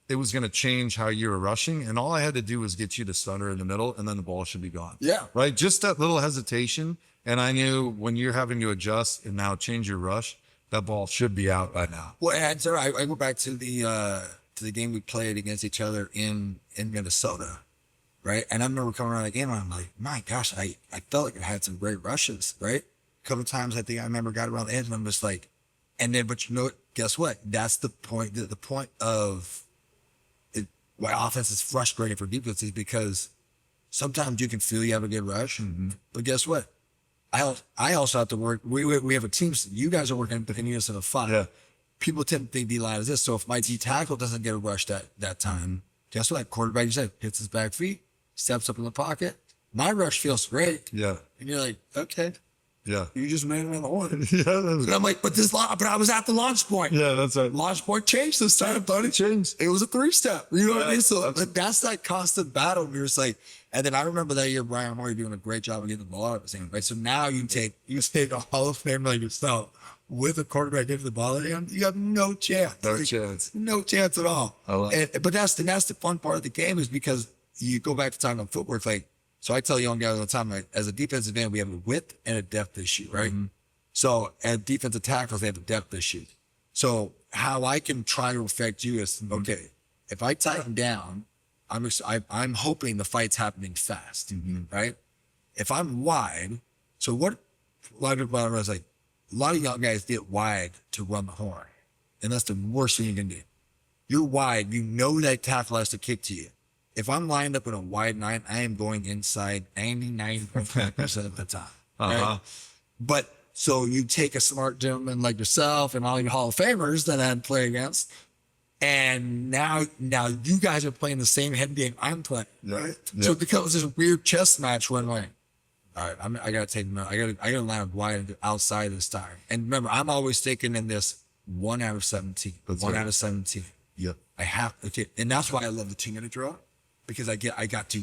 it was going to change how you were rushing. And all I had to do was get you to stutter in the middle and then the ball should be gone. Yeah. Right. Just that little hesitation. And I knew when you're having to adjust and now change your rush, that ball should be out by now. Well, and sir, I go back to the game we played against each other in Minnesota. Right. And I remember coming around the game and I'm like, my gosh, I felt like I had some great rushes. Right. A couple of times I think I remember got around the edge and I'm just like, and then, but guess what? That's the point. The point of it, why offense is frustrating for defense is because sometimes you can feel you have a good rush, but guess what? I also have to work. We have a team. You guys are working in unison of 5. Yeah. People tend to think D line is this. So if my D tackle doesn't get a rush that time, guess what? Quarterback, you said, hits his back feet, steps up in the pocket. My rush feels great. Yeah. And you're like, okay. Yeah. You just made it on the horn. Yeah. And I'm like, but I was at the launch point. Yeah, that's right. Launch point changed this time, buddy. Changed. It was a 3-step. You know what I mean? So that's that constant battle. We were just like, and then I remember that year, Brian Moore doing a great job of getting the ball out of his hand. Right. So now you take a Hall of Famer like yourself with a quarterback getting the ball in hand, you have no chance. No chance. No chance at all. But that's the fun part of the game is because you go back to talking about footwork. Like, so I tell young guys all the time, like, as a defensive end, we have a width and a depth issue, right? So as defensive tackles, they have a depth issue. So how I can try to affect you is, okay, if I tighten down, I'm hoping the fight's happening fast, right? If I'm wide, so what a lot of people I was like, a lot of young guys get wide to run the horn. And that's the worst thing you can do. You're wide, you know that tackle has to kick to you. If I'm lined up in a wide 9, I am going inside 99% of the time. Right? But so you take a smart gentleman like yourself and all your Hall of Famers that I had to play against, and now you guys are playing the same head game I'm playing. Right? So it becomes this weird chess match when like, all right, I gotta take him out. I gotta line up wide outside this time. And remember, I'm always thinking in this 1 out of 17. Out of 17. Yep. I have to, and that's why I love the 2-minute drill. because I get you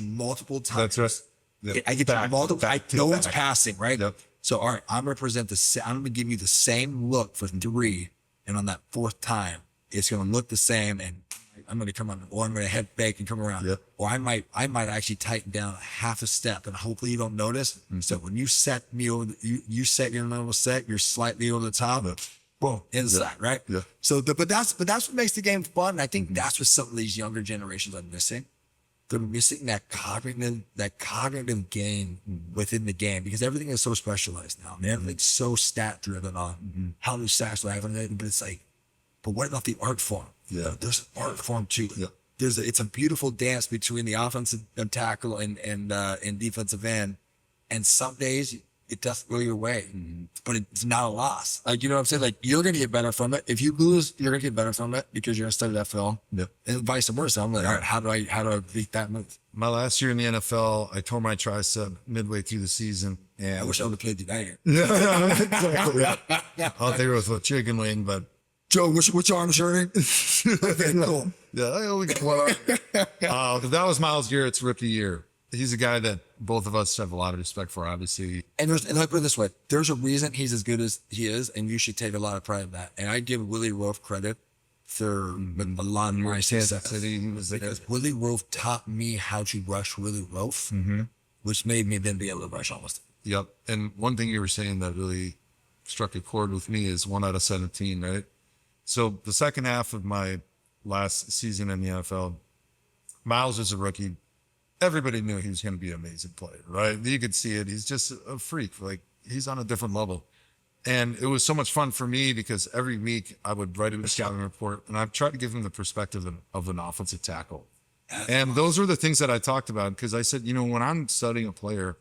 multiple times. That's right. Yep. I get you multiple. No one's passing, right? Yep. So all right, I'm gonna I'm gonna give you the same look for 3, and on that 4th time, it's gonna look the same, and I'm gonna come on, or I'm gonna head back and come around, Yep. or I might actually tighten down half a step, and hopefully you don't notice. So when you set me over, you set your normal set, you're slightly over the top. Boom, inside, right? Yeah. So, but that's what makes the game fun. And I think that's what some of these younger generations are missing. They're missing that cognitive gain within the game, because everything is so specialized now. Man, everything's so stat driven on how many sacks do I have, but it's like, but what about the art form? Yeah. There's an art form too. Yeah. It's a beautiful dance between the offensive tackle and defensive end. And some days it doesn't go your way, but it's not a loss. Like, you know what I'm saying? Like, you're going to get better from it. If you lose, you're going to get better from it because you're going to study that film. Yeah. And vice versa. I'm like, all right, how do I beat that move? My last year in the NFL, I tore my tricep midway through the season. And I wish I would have played you that year. yeah, exactly. Yeah. I'll think it was a chicken wing, but Joe, which arm is hurting? Okay, cool. yeah, I only got one arm. That was Myles Garrett's rookie year. He's a guy that both of us have a lot of respect for, obviously. And let put it this way: there's a reason he's as good as he is, and you should take a lot of pride in that. And I give Willie Wolf credit for a lot of my success, because Willie Wolf taught me how to rush Willie Wolf, which made me then be able to rush almost. Yep. And one thing you were saying that really struck a chord with me is 1 out of 17, right? So the second half of my last season in the NFL, Myles is a rookie. Everybody knew he was going to be an amazing player, right? You could see it. He's just a freak. Like, he's on a different level. And it was so much fun for me because every week I would write him a scouting report, and I've tried to give him the perspective of an offensive tackle. And those were the things that I talked about, because I said, when I'm studying a player,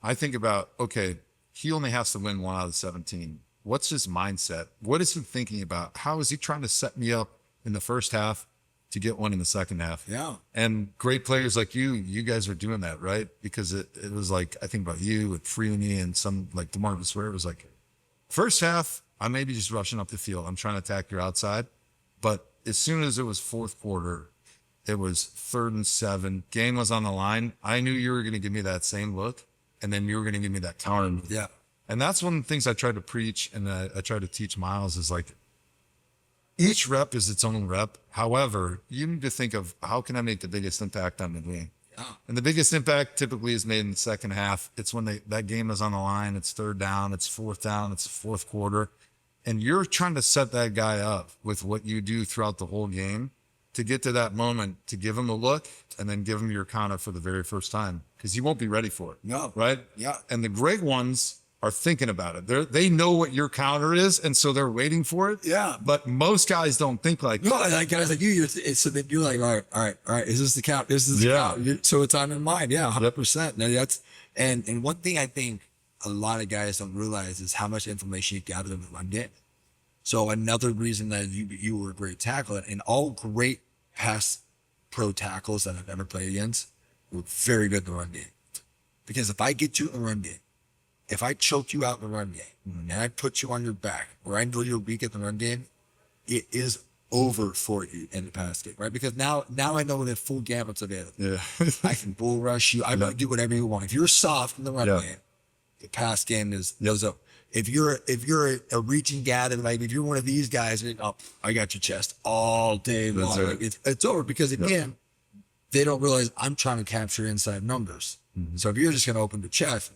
I think about, okay, he only has to win 1 out of 17. What's his mindset? What is he thinking about? How is he trying to set me up in the first half to get one in the second half? Yeah. And great players like you guys are doing that, right? Because it was like, I think about you and Freeney and some like DeMarcus Ware. It was like, first half, I may be just rushing up the field. I'm trying to attack your outside. But as soon as it was fourth quarter, it was 3rd and 7. Game was on the line. I knew you were going to give me that same look, and then you were going to give me that counter move. Yeah. And that's one of the things I try to preach, and I try to teach Myles is like, each rep is its own rep. However, you need to think of, how can I make the biggest impact on the game? Yeah. And the biggest impact typically is made in the second half. It's when that game is on the line. It's 3rd down. It's 4th down. It's 4th quarter. And you're trying to set that guy up with what you do throughout the whole game to get to that moment, to give him a look and then give him your counter for the very first time, because you won't be ready for it. No. Right? Yeah. And the great ones are thinking about it. They know what your counter is, and so they're waiting for it. Yeah. But most guys don't think like that. No, like guys like you, so then you're like, all right. Is this the count? This is the count. So it's on your mind. Yeah, 100%. Now and one thing I think a lot of guys don't realize is how much information you gather in the run game. So another reason that you were a great tackler, and all great past pro tackles that I've ever played against were very good in the run game. Because if I get you in the run game, if I choke you out in the run game, and I put you on your back, or I know you're weak in the run game, it is over for you in the pass game, right? Because now I know that full gamut's available. Yeah. I can bull rush you. I can do whatever you want. If you're soft in the run game, the pass game is up. If you're a reaching guy, and like if you're one of these guys, I got your chest all day long. Right. It's over, because again, they don't realize I'm trying to capture inside numbers. So if you're just going to open the chest,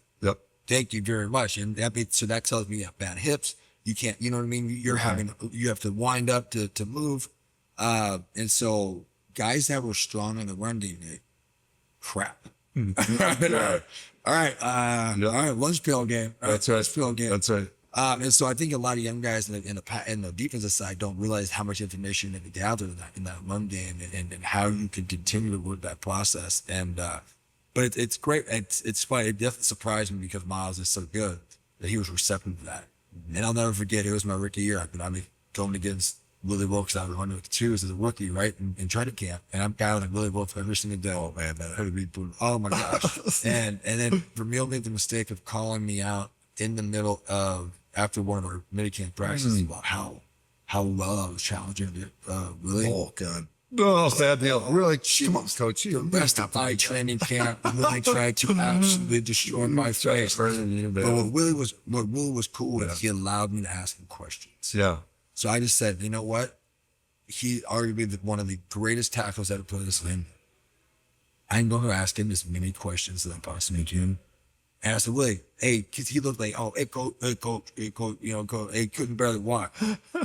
thank you very much. And that tells me you have bad hips. You can't, you know what I mean? You have to wind up to move. And so guys that were strong in the run game, crap. All right. Lunch pail game. That's right. Lunch pail game. That's right. And so I think a lot of young guys in the defensive side don't realize how much information they gather in that run game, and how you can continue to work that process. And, but it's great. It's funny. It definitely surprised me, because Myles is so good that he was receptive to that. And I'll never forget, it was my rookie year. I mean, going against Willie Wilkes out of 102 as a rookie, right? In training camp. And I'm battling Willie Wilkes every single day. Oh man, that would be brutal. Oh my gosh. and then Vermeil made the mistake of calling me out in the middle of, after one of our minicamp practices, about how well I was challenging Willie. Oh God. Oh, sad deal. We're like, come on, coach. The rest of my training camp really tried to absolutely destroy my face. But what Willie was cool with, he allowed me to ask him questions. Yeah. So I just said, you know what? He arguably one of the greatest tackles ever put this in. I'm going to ask him as many questions as I possibly can. And I said, Willie, hey, because he looked like, oh, hey, coach, you know, coach, he couldn't barely walk.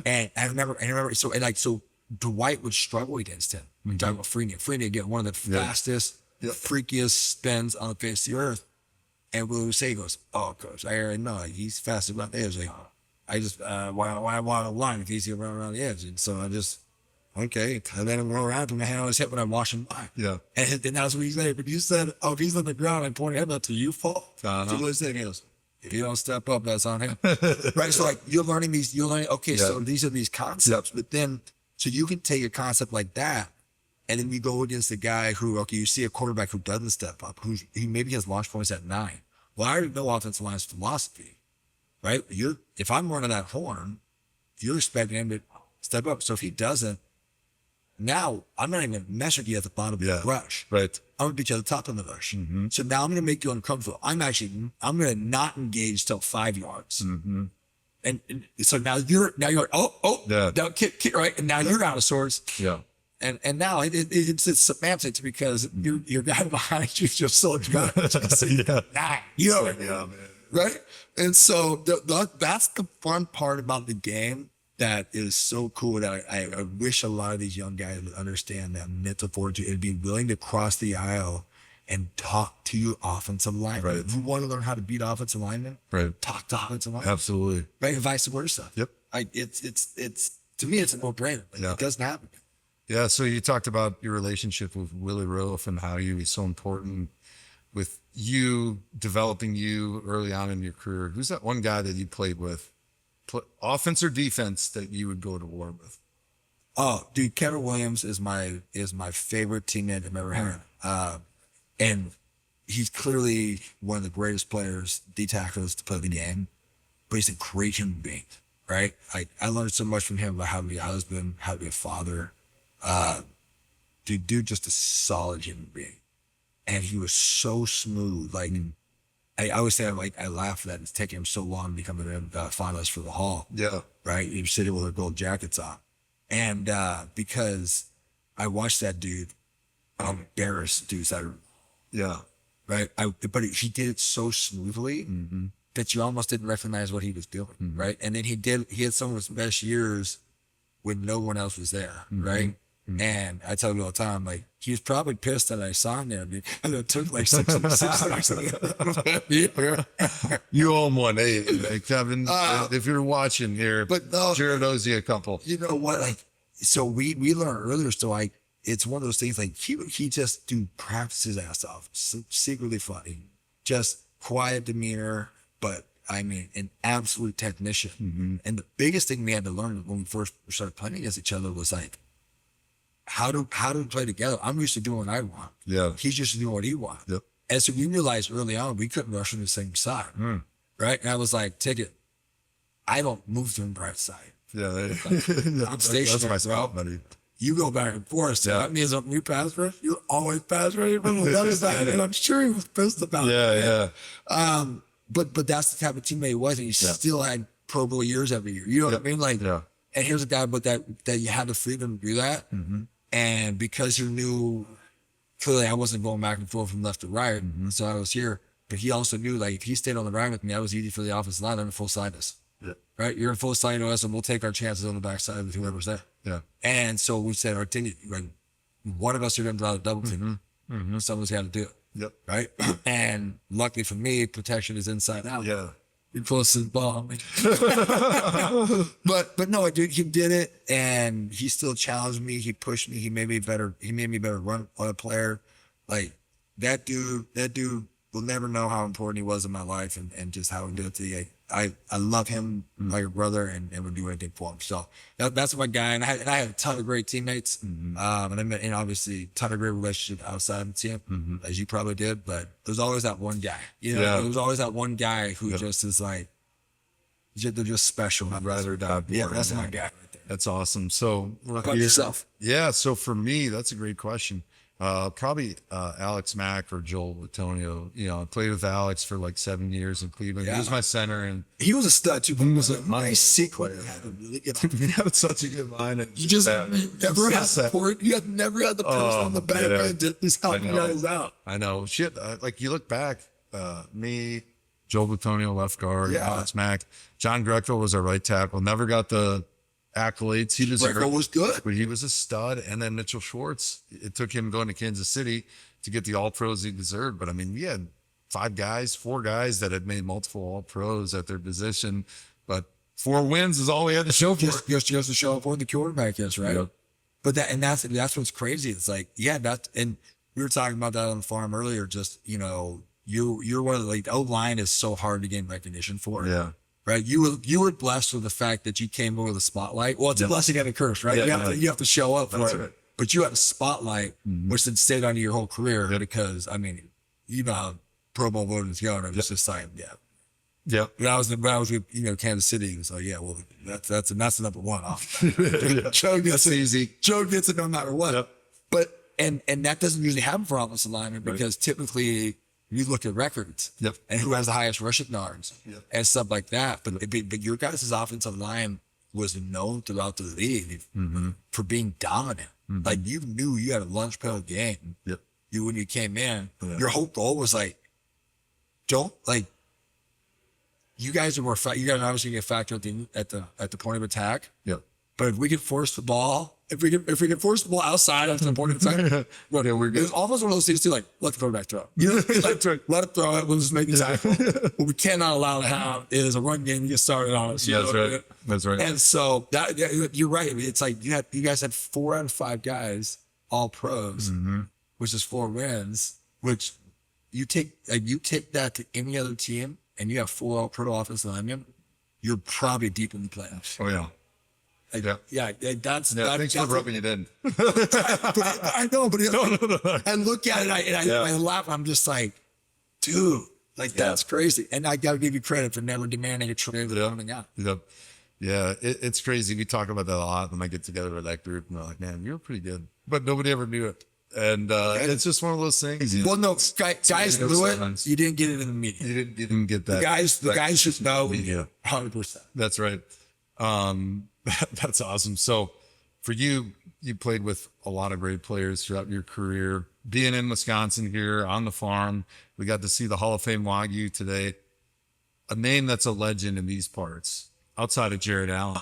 And I remember, so Dwight would struggle against him. We're talking about Freeney. Freeney, again, one of the fastest, freakiest spins on the face of the earth. And Willie would say, he goes, oh, coach, I already know, he's faster around the edge. Like, I just, why I want to line if he's around the edge. And so I just, okay, I let him roll around and my hand on his hip when I'm washing by. Yeah. And that's what he said. But you said, oh, if he's on the ground, I'm pointing him up to you fall. So Willie said, he goes, if you don't step up, that's on him. Right? So like you're learning, okay, so these are these concepts, but then, so you can take a concept like that and then you go against a guy who, okay, you see a quarterback who doesn't step up, he maybe has launch points at 9. Well, I already know offensive line's philosophy, right? If I'm running that horn, you're expecting him to step up. So if he doesn't, now I'm not even measuring you at the bottom of the rush. Right. I'm gonna beat you at the top of the rush. So now I'm gonna make you uncomfortable. I'm gonna not engage till 5 yards. And so now you're now kick, right, and now you're out of sorts. Yeah. And now it's semantics because your guy behind you just so good. Man. Right? And so that's the fun part about the game that is so cool that I wish a lot of these young guys would understand that mental fortitude and be willing to cross the aisle and talk to your offensive lineman. Right. If you want to learn how to beat offensive linemen, right, talk to offensive linemen. Absolutely. Right, and vice versa. Yep. It's to me, it's a no-brainer. It doesn't happen. Yeah. So you talked about your relationship with Willie Roof and how he was so important with you developing you early on in your career. Who's that one guy that you played with, offense or defense, that you would go to war with? Oh, dude, Kevin Williams is my favorite teammate I've ever had. And he's clearly one of the greatest players, D tackles to play the game, but he's a great human being, right? I learned so much from him about how to be a husband, how to be a father. Dude, just a solid human being. And he was so smooth. Like, I always say, I laugh at that. It's taking him so long to become a finalist for the Hall. Yeah. Right? He was sitting with their gold jackets on. And because I watched that dude, I'm embarrassed dudes that are, right? But he did it so smoothly that you almost didn't recognize what he was doing, right? And then he had some of his best years when no one else was there, right? And I tell you all the time, like, he was probably pissed that I signed there, and it took like 6 You owe him one. Hey, Kevin, if you're watching here, but Jared owes you a couple. You know what? Like, so we learned earlier, so like, it's one of those things, like, he just practice his ass off, secretly funny, just quiet demeanor, but I mean, an absolute technician. And the biggest thing we had to learn when we first started playing against each other was like, how to play together. I'm used to doing what I want. Yeah. He's used to doing what he wants. Yep. And so we realized early on we couldn't rush on the same side. Right? And I was like, take it. I don't move to the right side. Yeah. I'm stationary. That's my spot, buddy. You go back and forth. So that means when you pass rush, you always pass rush from the other side. And I'm sure he was pissed about it. Yeah. But that's the type of teammate he was, and he still had Pro Bowl years every year. You know what I mean? Like, and here's a guy that you had the freedom to do that. And because you knew, clearly I wasn't going back and forth from left to right, so I was here. But he also knew, like, if he stayed on the right with me, that was easy for the offensive line. I'm in full side us. Right? You're in full side us, and we'll take our chances on the backside with whoever's there. Yeah. And so we said, one of us are going to draw the double team. Someone's got to do it. Yep. Right? And luckily for me, protection is inside out. Yeah. He puts his ball on me. but no, dude, he did it, and he still challenged me. He pushed me. He made me better. He made me better run player. Like, that dude will never know how important he was in my life and just how he did it to me. I love him like a brother and would do anything for him. So that's my guy. And I had a ton of great teammates. And I met, obviously, a ton of great relationships outside of the team, as you probably did. But there's always that one guy. You know, there was always that one guy who just is like, they're just special. I'd rather die. Yeah, that's my guy right there. That's awesome. So What about yourself? yeah, so for me, that's a great question. Probably Alex Mack or Joel Latonio. You know, I played with Alex for like 7 years in Cleveland. He was my center, and He was a stud too. But he was a nice sequence. he had such a good mind. And You just never had that. support. You had never had the person on the back end to just help you guys out. I know. Shit. Like you look back, me, Joel Latonio, left guard, Alex Mack, John Greco was our right tackle. Never got the accolades he deserved. Greco was good, but he was a stud. And then Mitchell Schwartz. It took him going to Kansas City to get the All Pros he deserved. But I mean, we had 4 guys that had made multiple All Pros at their position, but 4 wins is all we had to show for. Just to show up where the quarterback is, right? Yep. But that's what's crazy. It's like, and we were talking about that on the farm earlier. Just you're one of the O-line is so hard to gain recognition for. Yeah. Right. You were blessed with the fact that you came over the spotlight. Well, it's a blessing and a curse, right? Yeah, you have to show up for it. Right. But you had a spotlight, which then stayed on you your whole career because I mean, you know how Pro Bowl voters go, and it was just like, Yeah. When I was with Kansas City, it was like, well, that's the number one off. Joe gets it easy. Joe gets it no matter what. Yep. But and that doesn't usually happen for offensive linemen because typically you look at records and who has the highest rushing yards and stuff like that. But your guys' offensive line was known throughout the league for being dominant. Like you knew you had a lunch pail game. Yep. When you came in, your whole goal was like, you guys are you guys are obviously get a factor at the point of attack. Yep. But if we could force the ball, if we can force the ball outside after the point of attack, we're good. It's almost one of those things too, like let the quarterback throw. Let it throw it. We'll just make the tackle. What we cannot allow to have is a run game. You get started on it. Yeah, that's right. That's right. And so you're right. It's like you guys had 4 out of 5 guys all pros, which is 4 wins. Which you take that to any other team, and you have 4 all pro offensive linemen, you're probably deep in the playoffs. Oh yeah. That's thanks for rubbing it in. I know, but I look at it and I laugh. I'm just like, dude, that's crazy. And I got to give you credit for never demanding a trade with coming out. Yeah, it's crazy. We talk about that a lot when I get together with that group, and they're like, "Man, you're pretty good," but nobody ever knew it. And it's just one of those things. Well, no, guys knew it. You didn't get it in the media. You didn't get that. The guys should know. 100%. That's right. That's awesome. So for you played with a lot of great players throughout your career. Being in Wisconsin here on the farm, we got to see the Hall of Fame Wagyu today. A name that's a legend in these parts, outside of Jared Allen,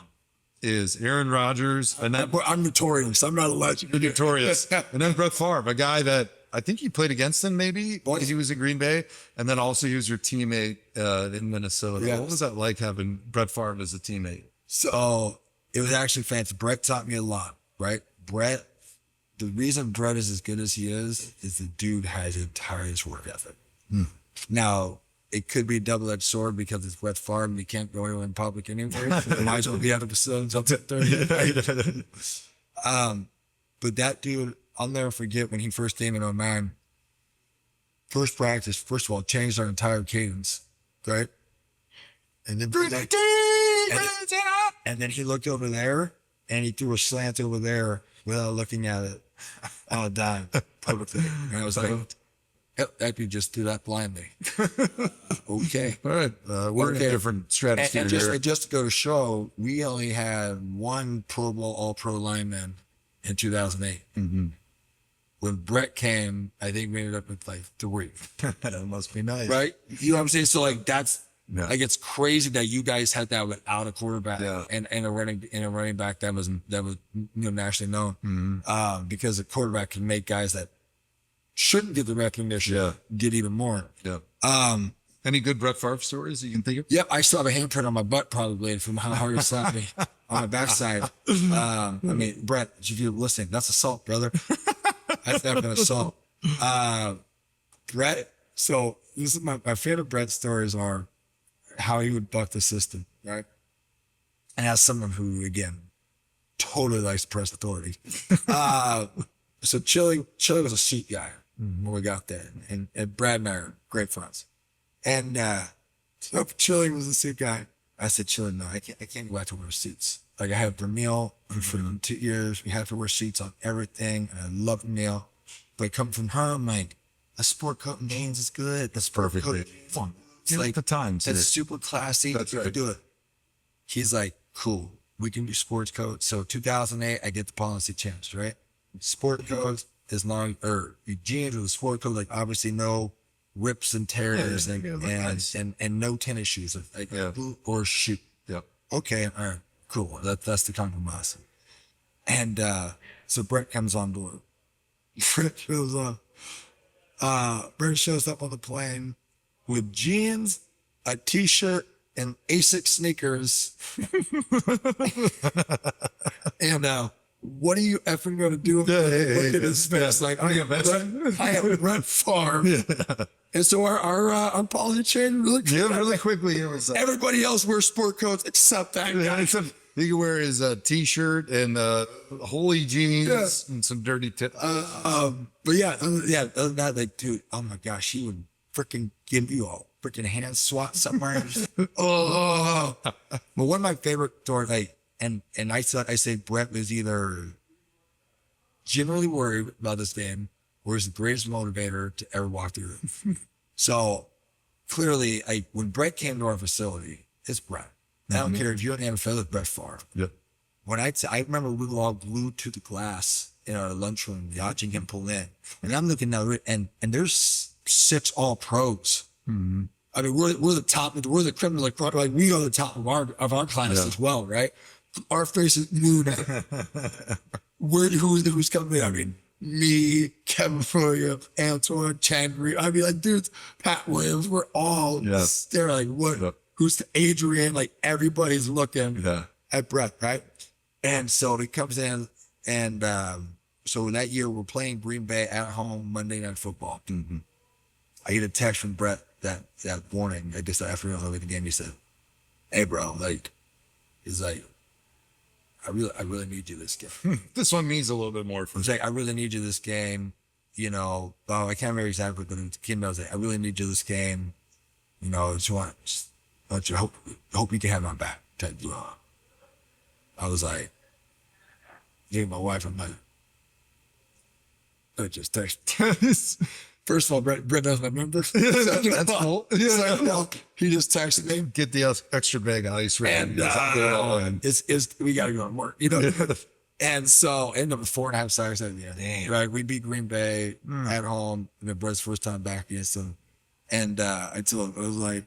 is Aaron Rodgers. And then I'm notorious. I'm not a legend. You're notorious. And then Brett Favre, a guy that I think you played against him maybe because he was at Green Bay. And then also he was your teammate in Minnesota. Yes. What was that like having Brett Favre as a teammate? So it was actually fancy. Brett taught me a lot, right? The reason Brett is as good as he is the dude has the tireless work ethic. Now, it could be a double-edged sword because it's Brett Favre and you can't go anywhere in public anyway. You might as well be out of the facility until 10:30. But that dude, I'll never forget when he first came in 2009. First practice, first of all, changed our entire cadence, right? And then he looked over there and he threw a slant over there without looking at it on a dime publicly. And I was like, I could just do that blindly. Okay. All right. We're in a different strategy and here. just to go to show, we only had 1 Pro Bowl All-Pro lineman in 2008. When Brett came, I think we ended up with like 3. That must be nice. Right? You know what I'm saying? So like that's like it's crazy that you guys had that without a quarterback and a running back that was nationally known. Because a quarterback can make guys that shouldn't get the recognition get even more. Any good Brett Favre stories that you can think of? Yep, I still have a handprint on my butt probably from how hard he slapped me on my backside. I mean, Brett, if you're listening, that's assault, brother. That's never been assault. Brett, so this is my favorite Brett stories are how he would buck the system, right? And as someone who, again, totally likes to press authority. So Chili was a seat guy when we got there. And Brad and I are great friends. And so Chili was a seat guy. I said, Chili, no, I can't go back to wear suits. Like I had Vermeil for 2 years. We had to wear seats on everything. And I love Vermeil. But coming from her, I'm like, a sport coat and jeans is good. That's perfectly fun. It's you know, like the times. it's super classy. That's You can right. do it. He's like, cool. We can do sports coats. So 2008, I get the policy changed, right? Sport coats as long or jeans with a sport coat, like obviously no rips and tears and no tennis shoes, like boot or shoe. Yep. Okay, all right, cool. That's the compromise. And so Brett comes on board. Brett shows up. Brett shows up on the plane with jeans, a t-shirt, and Asics sneakers. And what are you effing going to do? Look at his face. Like, I am Brett Favre. Yeah. And so our policy changed really quick. Yeah, really quickly. It was Everybody else wears sport coats except that guy. he could wear his t-shirt and holy jeans and some dirty tip. But yeah, other than that, like, dude, oh my gosh, he would freaking give you a freaking hand swat somewhere. Oh. But one of my favorite stories, like, and I say Brett was either generally worried about this game or is the greatest motivator to ever walk through it. So clearly, like, when Brett came to our facility, it's Brett. I don't care if you're an NFL, it's Brett Favre. Yep. When I remember we were all glued to the glass in our lunchroom watching him pull in, and I'm looking at it, and there's 6 all pros. Mm-hmm. I mean, we're the top, we're the criminal, like we are the top of our class as well, right? Our faces knew that. Who's coming in? I mean, me, Kevin Williams, Antoine Changry. I mean, like, dudes, Pat Williams, we're all they're like, what? Yep. Who's Adrian? Like, everybody's looking at Brett, right? And so he comes in, and so that year we're playing Green Bay at home Monday Night Football. Mm-hmm. I get a text from Brett that morning. I just after the game, he said, "Hey, bro, like, he's like, I really need you this game. This one means a little bit more for me. He's like, I really need you this game. You know, I can't remember exactly, but the kid knows like, I really need you this game. You know, hope you can have my back." Type deal. I was like, my wife, I'm like, I just text. First of all, Brett knows my number. That's cool. He just texted me. Get the extra bag of ice And we got to go and work, you know. And so ended up with 4.5 sacks. Right, we beat Green Bay at home. And Brett's first time back against them. And I told him, I was like,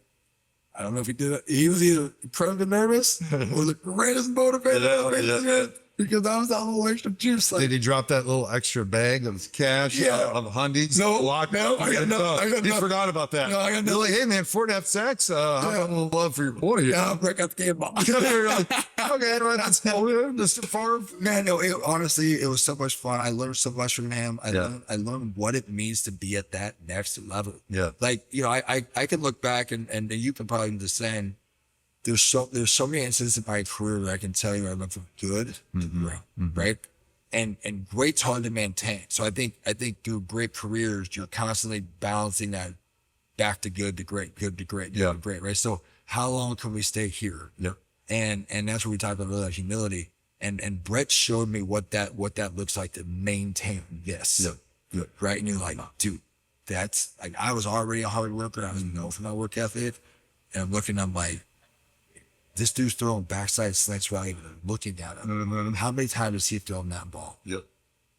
I don't know if he did it. He was either incredibly nervous or the greatest motivator. Because I was out of the extra juice. Like, did he drop that little extra bag of cash on the Hundies? No, I got no. He forgot about that. No, I got no. They're like, hey man, 4.5 sacks. How about a little love for your boy? Yeah, Brett got the game ball. Okay, that's Mr. Favre. Man, no, honestly, it was so much fun. I learned so much from him. I learned what it means to be at that next level. Yeah. Like, you know, I can look back and you can probably do the same. There's so many instances in my career that I can tell you I went from good to great, right? And great's hard to maintain. So I think through great careers, you're constantly balancing that back to good to great, to great, right? So how long can we stay here? Yeah. And that's what we talked about earlier, humility. And Brett showed me what that looks like to maintain this. Yeah. Right? And you're like, dude, that's like, I was already a hard worker. I was known for my work ethic. And I'm looking, I'm like, this dude's throwing backside slants without even looking at him. How many times has he thrown that ball? Yep.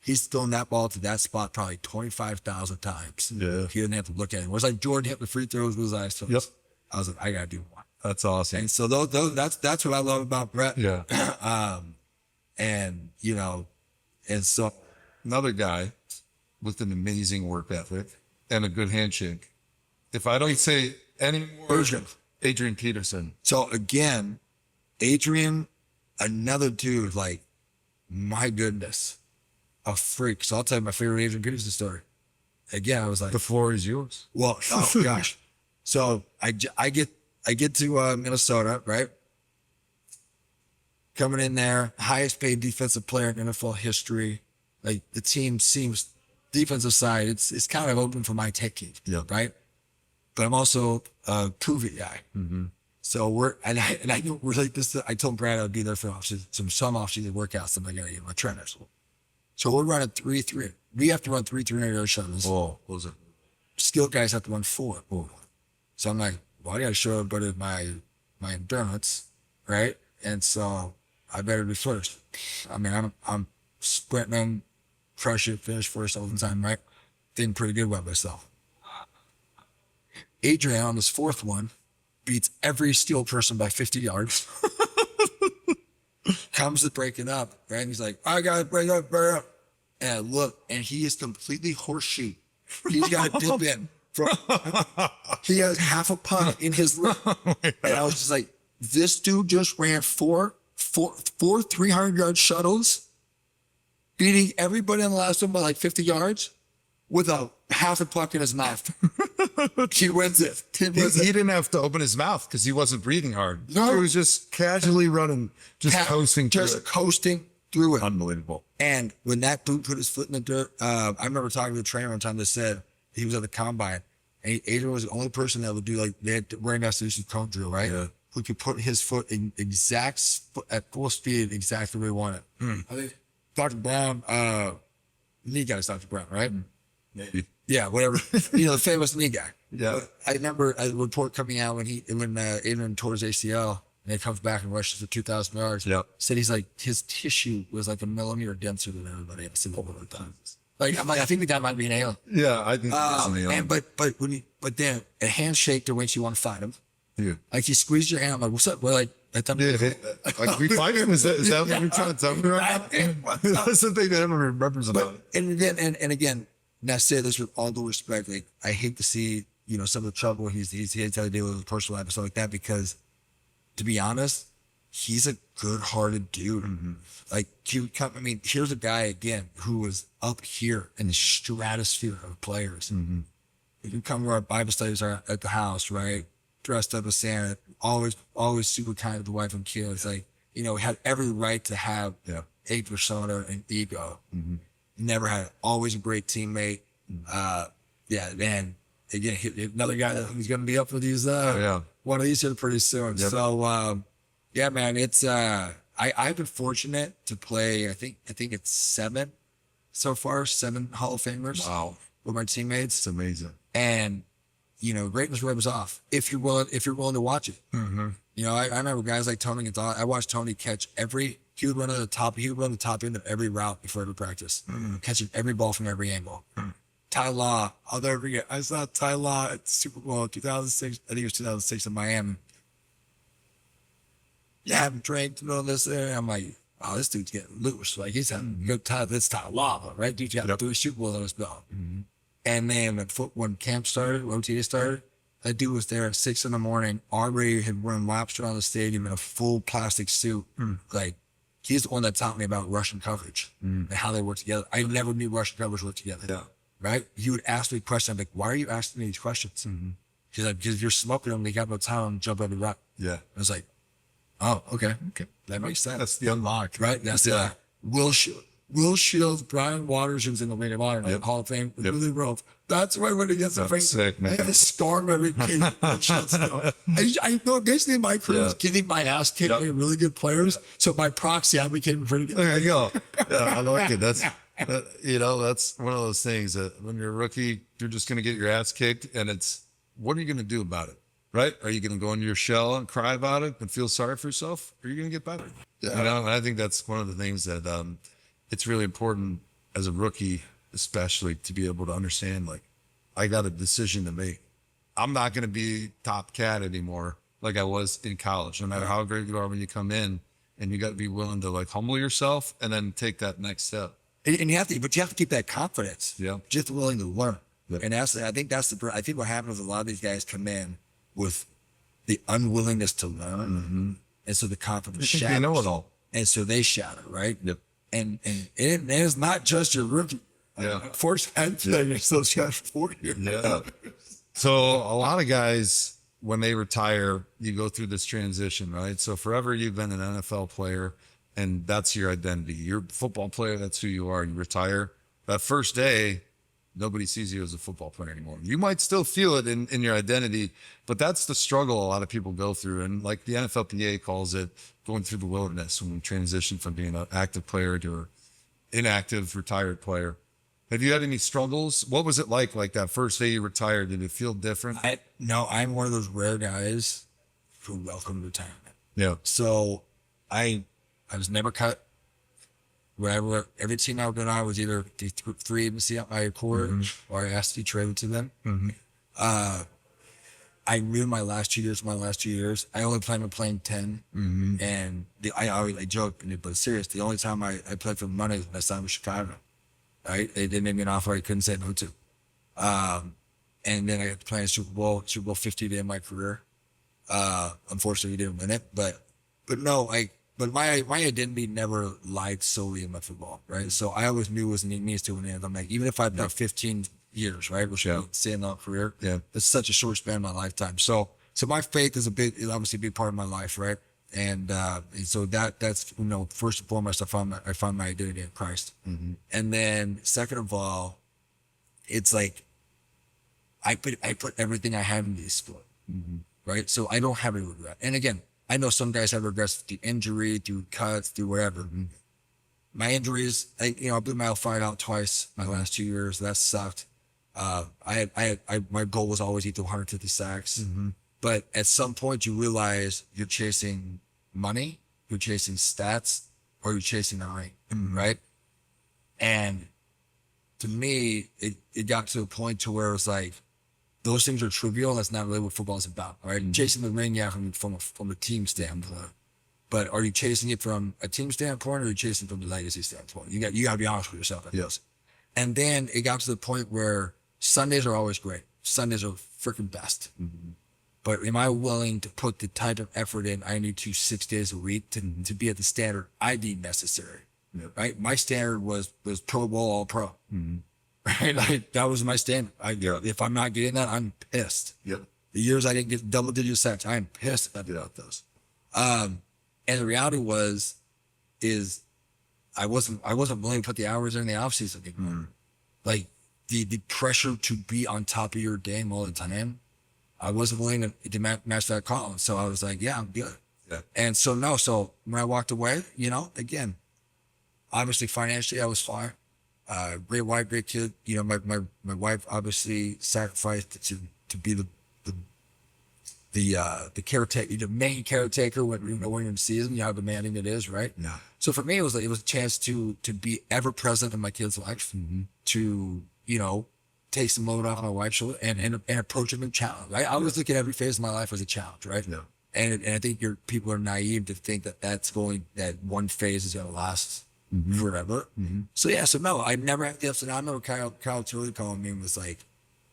He's thrown that ball to that spot probably 25,000 times. Yeah. He didn't have to look at it. It was like Jordan hit the free throws with his eyes closed. Yep. I was like, I gotta do one. That's awesome. And so that's what I love about Brett. Yeah. And you know, and so another guy with an amazing work ethic and a good handshake. If I don't say any more, Adrian Peterson. So again, Adrian, another dude, like, my goodness, a freak. So I'll tell you my favorite Adrian Peterson story. Again, I was like, the floor is yours. Well, oh gosh. So I get to Minnesota, right? Coming in there, highest paid defensive player in NFL history. Like, the team seems defensive side, it's kind of open for my taking, right? But I'm also a Kuvit guy. Mm-hmm. So I know we're like this. I told Brad I'd be there for some off-season workouts. I'm like, I get my trainers. So we're running 3-3. We have to run 300 shuttles. Oh, what was it? Skilled guys have to run 4. Oh. So I'm like, well, I got to show everybody my endurance, right? And so I better be first. I mean, I'm sprinting, crush it, finish first all the time, right? Feeling pretty good about myself. Adrian on this 4th one beats every steel person by 50 yards. Comes to breaking up, right? He's like, I gotta break up. And I look, and he is completely horseshoe. He's got to dip in. He has half a puck in his lip. And I was just like, this dude just ran four 300-yard shuttles, beating everybody on the last one by like 50 yards with a half a puck in his mouth. He wins it. He didn't have to open his mouth because he wasn't breathing hard. No. He was just casually running, coasting through it. Coasting through it. Unbelievable. And when that dude put his foot in the dirt, I remember talking to the trainer one time that said he was at the combine, and Adrian was the only person that would do, like, they had wearing us to do some cone drill, right? Yeah. Who could put his foot in at full speed, exactly where he wanted. I think Dr. Brown, knee guy is Dr. Brown, right? Maybe. Yeah, whatever. The famous knee guy. Yeah. But I remember a report coming out when Adrian tore his ACL and he comes back and rushes for 2,000 yards. Yep. Said he's like, his tissue was like a millimeter denser than everybody else in all the time. Like, I'm like, I think the guy might be an alien. Yeah, I think that's an alien. But then a handshake to makes you want to fight him. Yeah. Like, he squeezed your hand. I'm like, what's up? Well, like like we fight him? Is that what you're trying to tell me right now? That's the thing that everyone remembers about it. And again, and I say this with all due respect, like, I hate to see, some of the trouble he's had to deal with his personal life and stuff like that, because to be honest, he's a good-hearted dude. Mm-hmm. Like, here's a guy, again, who was up here in the stratosphere of players. Mm-hmm. If you come to our Bible studies at the house, right? Dressed up as Santa, always super kind to the wife and kids. Like, had every right to have a persona and ego. Mm-hmm. Never had, always a great teammate. Mm-hmm. And again, another guy who's going to be up for these, one of these here pretty soon. Yep. So, man, it's, I've been fortunate to play, I think it's 7 so far, 7 Hall of Famers. Wow. With my teammates. It's amazing. And, greatness rubs off if you're willing to watch it. Mm-hmm. I remember guys like Tony Gonzalez. I watched Tony catch he would run the top end of every route before every practice, catching every ball from every angle. Mm-hmm. Ty Law, I'll never forget. I saw Ty Law at Super Bowl 2006. I think it was 2006 in Miami. Yeah, I haven't drank, this there. I'm like, oh, this dude's getting loose. Like, he's having a good time. That's Ty Law, right? Dude's got to do a Super Bowl on his belt. Mm-hmm. And then when camp started, OTA started, that dude was there at 6 a.m. Already had run laps around the stadium in a full plastic suit. Mm. Like, he's the one that taught me about Russian coverage and how they work together. I never knew Russian coverage worked together. Yeah. Right? He would ask me questions. I'm like, why are you asking me these questions? Mm-hmm. He's like, because you're smoking them. They got no time to jump every rock. Yeah. I was like, oh, okay. That makes sense. That's the unlock. Right? That's Will Shields, Brian Waters, who's in the League of Honor, Hall of Fame, with Billy Rove. That's why when he gets the face, I have to storm every kid. I know basically my career is getting my ass kicked by really good players. So by proxy, I became pretty good. There you go. Yeah, I like it. That's one of those things that when you're a rookie, you're just going to get your ass kicked, and it's, what are you going to do about it? Right? Are you going to go into your shell and cry about it and feel sorry for yourself? Or are you going to get better? Yeah. And I think that's one of the things that it's really important as a rookie, especially, to be able to understand, like, I got a decision to make. I'm not going to be top cat anymore like I was in college, no matter how great you are when you come in, and you got to be willing to, like, humble yourself and then take that next step. And you have to keep that confidence. Yeah. Just willing to learn. Yeah. And I think what happens is a lot of these guys come in with the unwillingness to learn. Mm-hmm. And so the confidence shatters. They know it all. And so they shatter, right? Yep. And it's not just your rookie. Yeah. Unfortunately, you're still shot for you. Yeah. So a lot of guys, when they retire, you go through this transition, right? So forever you've been an NFL player, and that's your identity. You're a football player, that's who you are. You retire. That first day, nobody sees you as a football player anymore. You might still feel it in your identity, but that's the struggle a lot of people go through. And like the NFLPA calls it, going through the wilderness when we transition from being an active player to an inactive retired player. Have you had any struggles? What was it like that first day you retired? Did it feel different? No, I'm one of those rare guys who welcome retirement. Yeah. So I was never cut. Whatever, every team I was on was either the free agency out my accord or I asked to be traded to them. I knew my last 2 years. I only planned on playing 10. And I always joke, but serious. The only time I played for money was when I signed with Chicago. Right? They made me an offer I couldn't say no to. And then I got to play in Super Bowl 50 to end my career. Unfortunately, we didn't win it, but no, but my identity never lied solely in my football, right? So I always knew it was means to an end. I'm like, even if I've done 15 years, right, which is say in a career, it's such a short span of my lifetime. So my faith is obviously a big part of my life, right? And so that's first and foremost, I found my identity in Christ, and then second of all, it's like I put everything I have in this sport, right? So I don't have any regret. And again, I know some guys have regrets through injury, through cuts, through whatever. My injuries, I blew my L5 out twice my last 2 years. That sucked. My goal was always eat to 150 sacks. But at some point you realize you're chasing money, you're chasing stats, or you're chasing a ring, right? And to me, it got to a point to where it was like, those things are trivial. That's not really what football is about, right? Chasing the ring, from a team standpoint. But are you chasing it from a team standpoint, or are you chasing it from the legacy standpoint? You got to be honest with yourself. Yes. And then it got to the point where Sundays are always great. Sundays are freaking best. But am I willing to put the type of effort in I need to 6 days a week to be at the standard I deem necessary? Right? My standard was Pro Bowl, All Pro. Right? Like, that was my standard. If I'm not getting that, I'm pissed. The years I didn't get double-digit sacks, I'm pissed about those. And the reality is I wasn't willing to put the hours in the offseason anymore. Like the pressure to be on top of your game all the time, I wasn't willing to match that call. So I was like, yeah, I'm good. And so when I walked away, again, obviously financially I was fine. Great wife, great kid. My wife obviously sacrificed to be the caretaker, the main caretaker when you're in season, how demanding it is, right? So for me, it was a chance to be ever present in my kid's life, to take some load off my wife's shoulder and approach it with a challenge. Right? I always look at every phase of my life as a challenge, right? And I think people are naive to think that one phase is going to last forever. So no, I never had the ups and downs. I remember Kyle Tilley calling me and was like,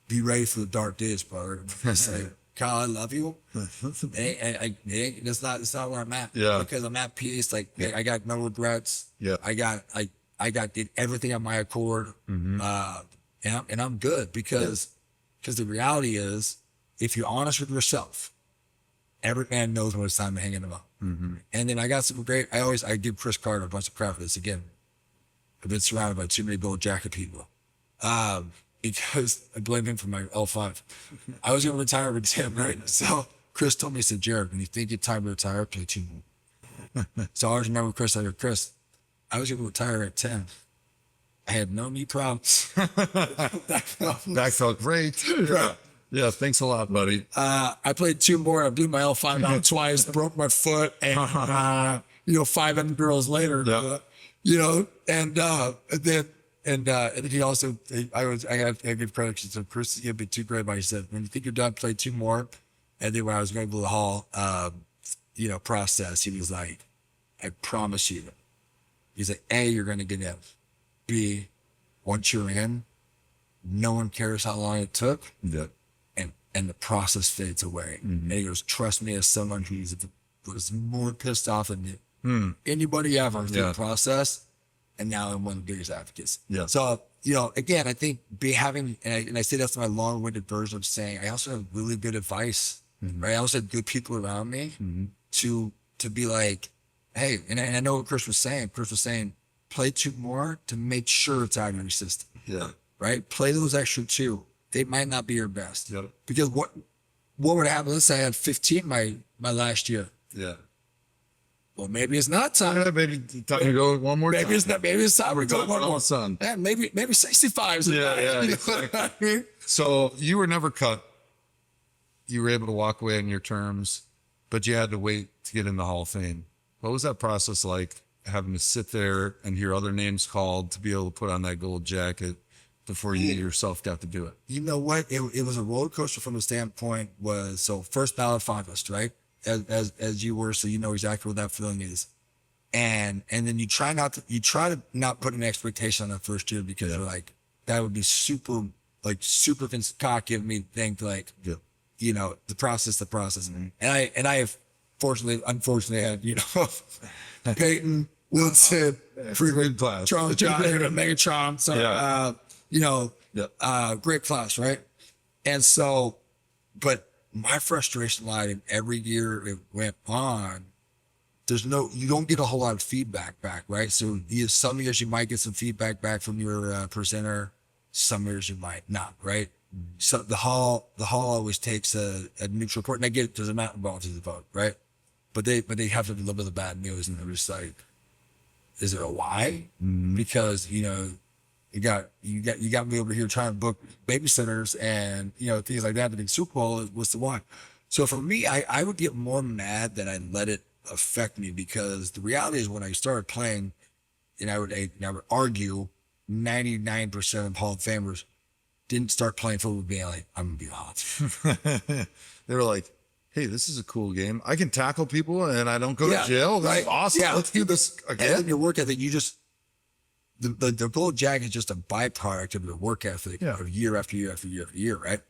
"Be ready for the dark days, brother." It's like, Kyle, I love you. It's not where I'm at. Because I'm at peace. Like, I got no regrets. I did everything on my accord. And I'm good because the reality is, if you're honest with yourself, every man knows when it's time to hang it up. And then I got some great, I give Chris Carter a bunch of crap for this. Again, I've been surrounded by too many gold jacket people. Because I blame him for my L5. I was going to retire with him, right? So Chris told me, he said, "Jared, when you think it's time to retire, play 2 more." So I always remember Chris, I was going to retire at 10. I had no knee problems. That felt great. Yeah, thanks a lot, buddy. I played 2 more. I blew my L5 out twice, broke my foot, and 500 girls later, and then he also, I give credit to Chris. He'd be too great, but he said, "When you think you're done, play 2 more." And then when I was going to the hall, process, he was like, "I promise you." He's like, "A, you're going to get in. B, once you're in, no one cares how long it took." And the process fades away. And he goes, "Trust me, as someone who was more pissed off than anybody ever through the process, and now I'm one of the biggest advocates." So, again, I think and I say that's my long-winded version of saying I also have really good advice, right? I also have good people around me to be like, hey, and I know what Chris was saying. Chris was saying, play 2 more to make sure it's out of your system. right? Play those extra 2. They might not be your best. Yep. Because what would happen? Let's say I had 15 my last year. Yeah. Well, maybe it's not time. Yeah, maybe time to go one more time. Maybe it's not. Maybe it's time to go one more. Son. Yeah, maybe 65 is Yeah, yeah, You know exactly. what I mean? So you were never cut. You were able to walk away on your terms, but you had to wait to get in the Hall of Fame. What was that process like, having to sit there and hear other names called to be able to put on that gold jacket before you yourself got to do it? You know what? It was a roller coaster from the standpoint was, so first ballot finalist, right? As you were, so you know exactly what that feeling is. And then you try to not put an expectation on that first year, because you're like, that would be super cocky of me to think like, you know, the process. And I have unfortunately had, you know, Peyton, Wilson, Good class. Charles Johnson, Megatron. So, you know, great class, right? And so, but my frustration lied in every year it went on. You don't get a whole lot of feedback back, right? So some years you might get some feedback back from your presenter. Some years you might not, right? So the hall always takes a neutral report, and I get it, there's a amount involved in the vote, right? But they have to deliver the bad news, and they're just like, is there a why? Because, you know, you got me over here trying to book babysitters and, you know, things like that. The big Super Bowl, what's the why? So for me, I would get more mad that I let it affect me, because the reality is when I started playing, and I would argue 99% of Hall of Famers didn't start playing football being like, I'm gonna be hot. They were like, hey, this is a cool game. I can tackle people and I don't go to jail. That's awesome. Yeah. Let's do this again. And then your work ethic, the gold jacket is just a byproduct of your work ethic of year after year after year after year, right?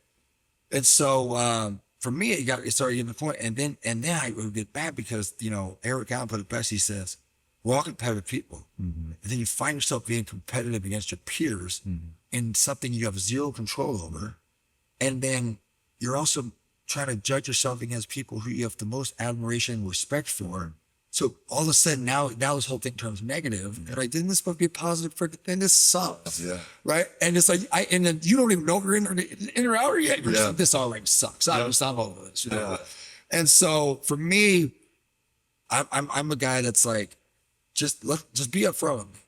And so for me, it started getting to the point, and then I would get bad because, you know, Eric Allen put it best. He says, we're all competitive people. And then you find yourself being competitive against your peers in something you have zero control over. And then you're also trying to judge yourself against people who you have the most admiration and respect for. So all of a sudden now this whole thing turns negative. And like, didn't this supposed to be positive for, then this sucks. Yeah. Right. And it's like, and then you don't even know if you're in or out yet. You're just like, this already sucks. I'm over this. You know? And so for me, I'm a guy that's like, just be upfront with me.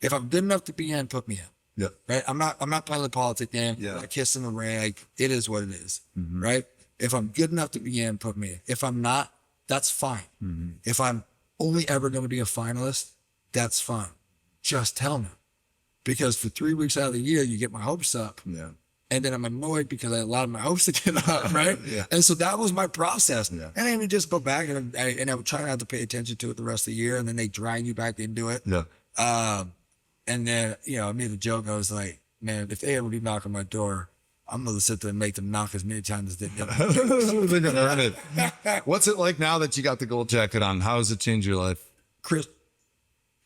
If I'm good enough to be in, put me in. Yeah. Right. I'm not playing the politics game. Yeah. I'm not kissing the ring. Like, it is what it is. Right. If I'm good enough to be in, put me in. If I'm not, that's fine. If I'm only ever going to be a finalist, that's fine. Just tell me. Because for 3 weeks out of the year, you get my hopes up. Yeah. And then I'm annoyed because I allowed my hopes to get up, right? And so that was my process. And I would just go back and I would try not to pay attention to it the rest of the year. And then they drag you back into it. And then, you know, I made a joke. I was like, man, if they ever do knock on my door, I'm going to sit there and make them knock as many times as they do. They're gonna earn it. What's it like now that you got the gold jacket on? How has it changed your life? Chris,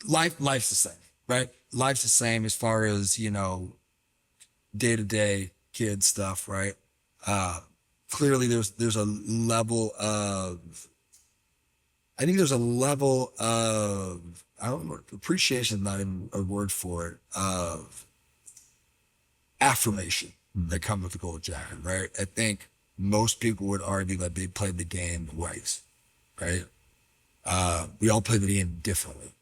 life's the same, right? Life's the same as far as, you know, day-to-day kid stuff, right? Clearly there's a level of, I think there's a level of, I don't know, appreciation is not even a word for it, of affirmation that comes with the gold jacket, right? I think most people would argue that they played the game right, right? We all play the game differently,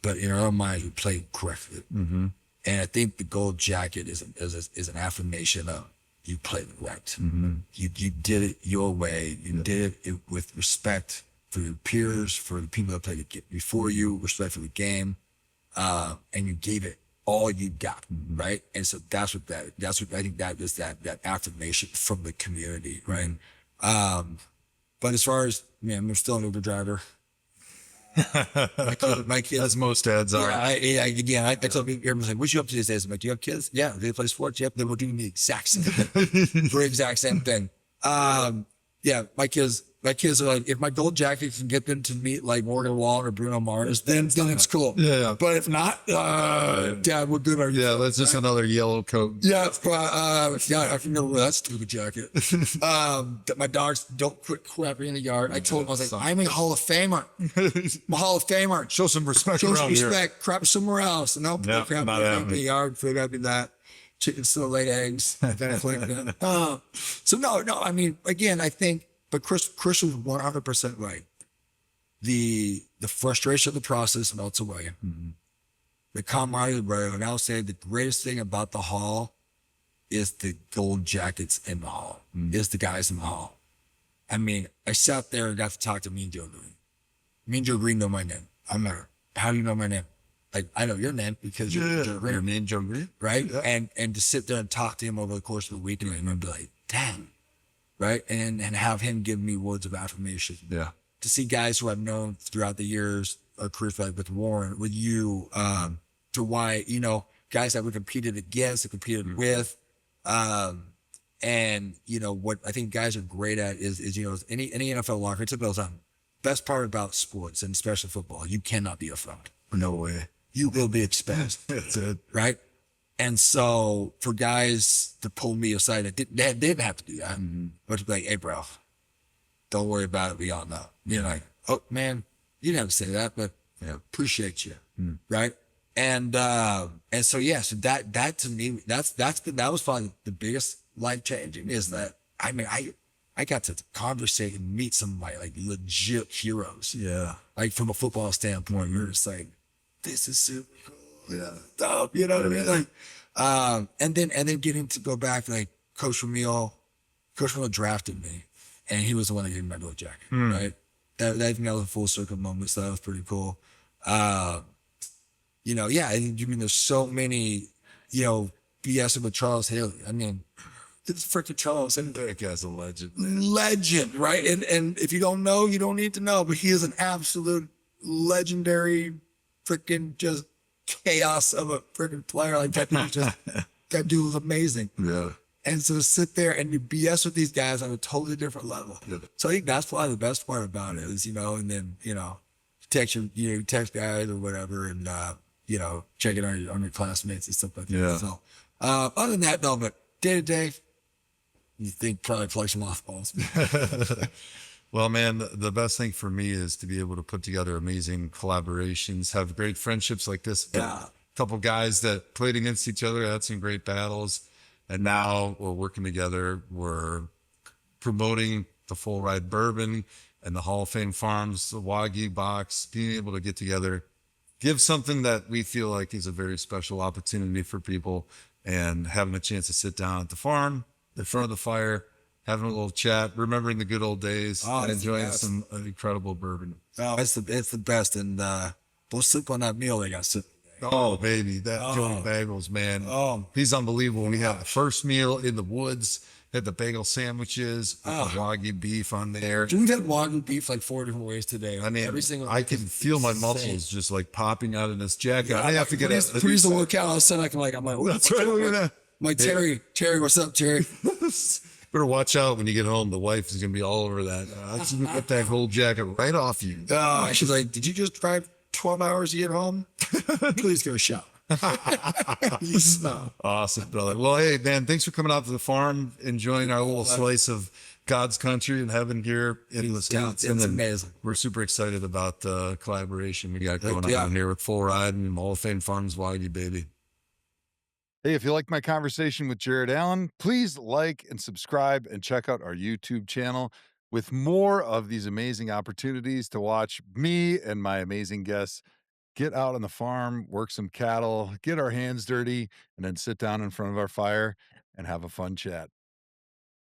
but in our own minds, we play correctly. And I think the gold jacket is an affirmation of you played it right. You did it your way. You did it with respect for your peers, for the people that played it before you, respect for the game, and you gave it all you got, right? And so that's what I think that is that affirmation from the community, right? But as far as, man, I'm still an Uber driver. My kids, as most dads are. I tell people, everyone's like, what you up to these days? I'm like, do you have kids? Yeah. Do they play sports? Yep. They will do the exact same thing. The exact same thing. Yeah, my kids are like, if my gold jacket can get them to meet like Morgan Wallen or Bruno Mars, then it's cool. Yeah. But if not, Dad, what good are you? Yeah, that's just another yellow coat. Yeah, I can never wear that stupid jacket. My dogs don't quit crapping in the yard. I told them, I was like, I'm a Hall of Famer. I'm a Hall of Famer. Show some respect Show some around here. respect. Crap somewhere else. No, crap in the yard. Figure out that. chickens still lay eggs. So no, I mean, again, I think, but Chris was 100% right. The frustration of the process melts away. The camaraderie, and I'll say the greatest thing about the hall is the gold jackets in the hall, is the guys in the hall. I mean, I sat there and got to talk to Mean Joe Green. Mean Joe Green know my name. I'm like, how do you know my name? Like, I know your name because you're Joe Green. Your name, Joe Green, right? Yeah. And to sit there and talk to him over the course of the week, and I remember like, damn, right? And have him give me words of affirmation. Yeah. To see guys who I've known throughout the years, careers like with Warren, with you, to why, you know, guys that we competed against, that competed with, and you know what I think guys are great at is you know, any NFL locker, it's about time. Best part about sports and especially football, you cannot be affirmed. No way. You will be exposed. That's it. Right? And so for guys to pull me aside that didn't have to do that, but to be like, hey bro, don't worry about it, we all know. You're like, oh man, you didn't have to say that, but you know, appreciate you. Right? And so yeah, so that to me, that was probably the biggest life changing, is that I mean I got to conversate and meet some of my like legit heroes. Yeah. Like from a football standpoint, you're just like, this is super cool. Yeah. Dope, you know what I mean? Like, and then getting to go back, like Coach Ramil drafted me, and he was the one that gave me my gold jacket, right? That I think that was a full circle moment, so that was pretty cool. You know, yeah, I mean, there's so many, you know, BS with Charles Haley. I mean, this freaking Charles, and That guy's a legend. legend, right? And if you don't know, you don't need to know, but he is an absolute legendary freaking just chaos of a freaking player. Like that dude just, that dude was amazing. Yeah. And so to sit there and you BS with these guys on a totally different level. Yeah. So I think that's probably the best part about it is, you know, and then, you know, text guys or whatever, and you know, checking on your classmates and stuff like that. Yeah. So other than that, no, but day to day, you think probably play some mothballs. Well, man, the best thing for me is to be able to put together amazing collaborations, have great friendships like this. Yeah. A couple guys that played against each other, had some great battles, and now we're working together. We're promoting the Full Ride Bourbon and the Hall of Fame Farms, the Wagyu box, being able to get together, give something that we feel like is a very special opportunity for people, and having a chance to sit down at the farm, in front of the fire, having a little chat, remembering the good old days, and it's the enjoying best. some incredible bourbon. Oh, it's the best, and don't sleep on that meal they got sitting. Oh, baby, that Joey Bagels, man. Oh. He's unbelievable. We had the first meal in the woods, had the bagel sandwiches, with the Wagyu beef on there. We've had Wagyu beef like 4 different ways today. I mean, every single. I can feel my insane. muscles just like popping out of this jacket. I have to get Please the lookout. All of a sudden, I'm like, That's right. Look at that. My Terry, what's up, Terry? Better watch out when you get home. The wife is going to be all over that. She's going to get that whole jacket right off you. She's like, did you just drive 12 hours to get home? Please go shower. Awesome, brother. Well, hey, man, thanks for coming out to the farm, enjoying our little slice of God's country and heaven here in Wisconsin. It's And amazing. we're super excited about the collaboration we got going Yeah. on here with Full Ride and Hall of Fame Farms Wagyu, baby. Hey, if you like my conversation with Jared Allen, please like and subscribe and check out our YouTube channel with more of these amazing opportunities to watch me and my amazing guests get out on the farm, work some cattle, get our hands dirty, and then sit down in front of our fire and have a fun chat.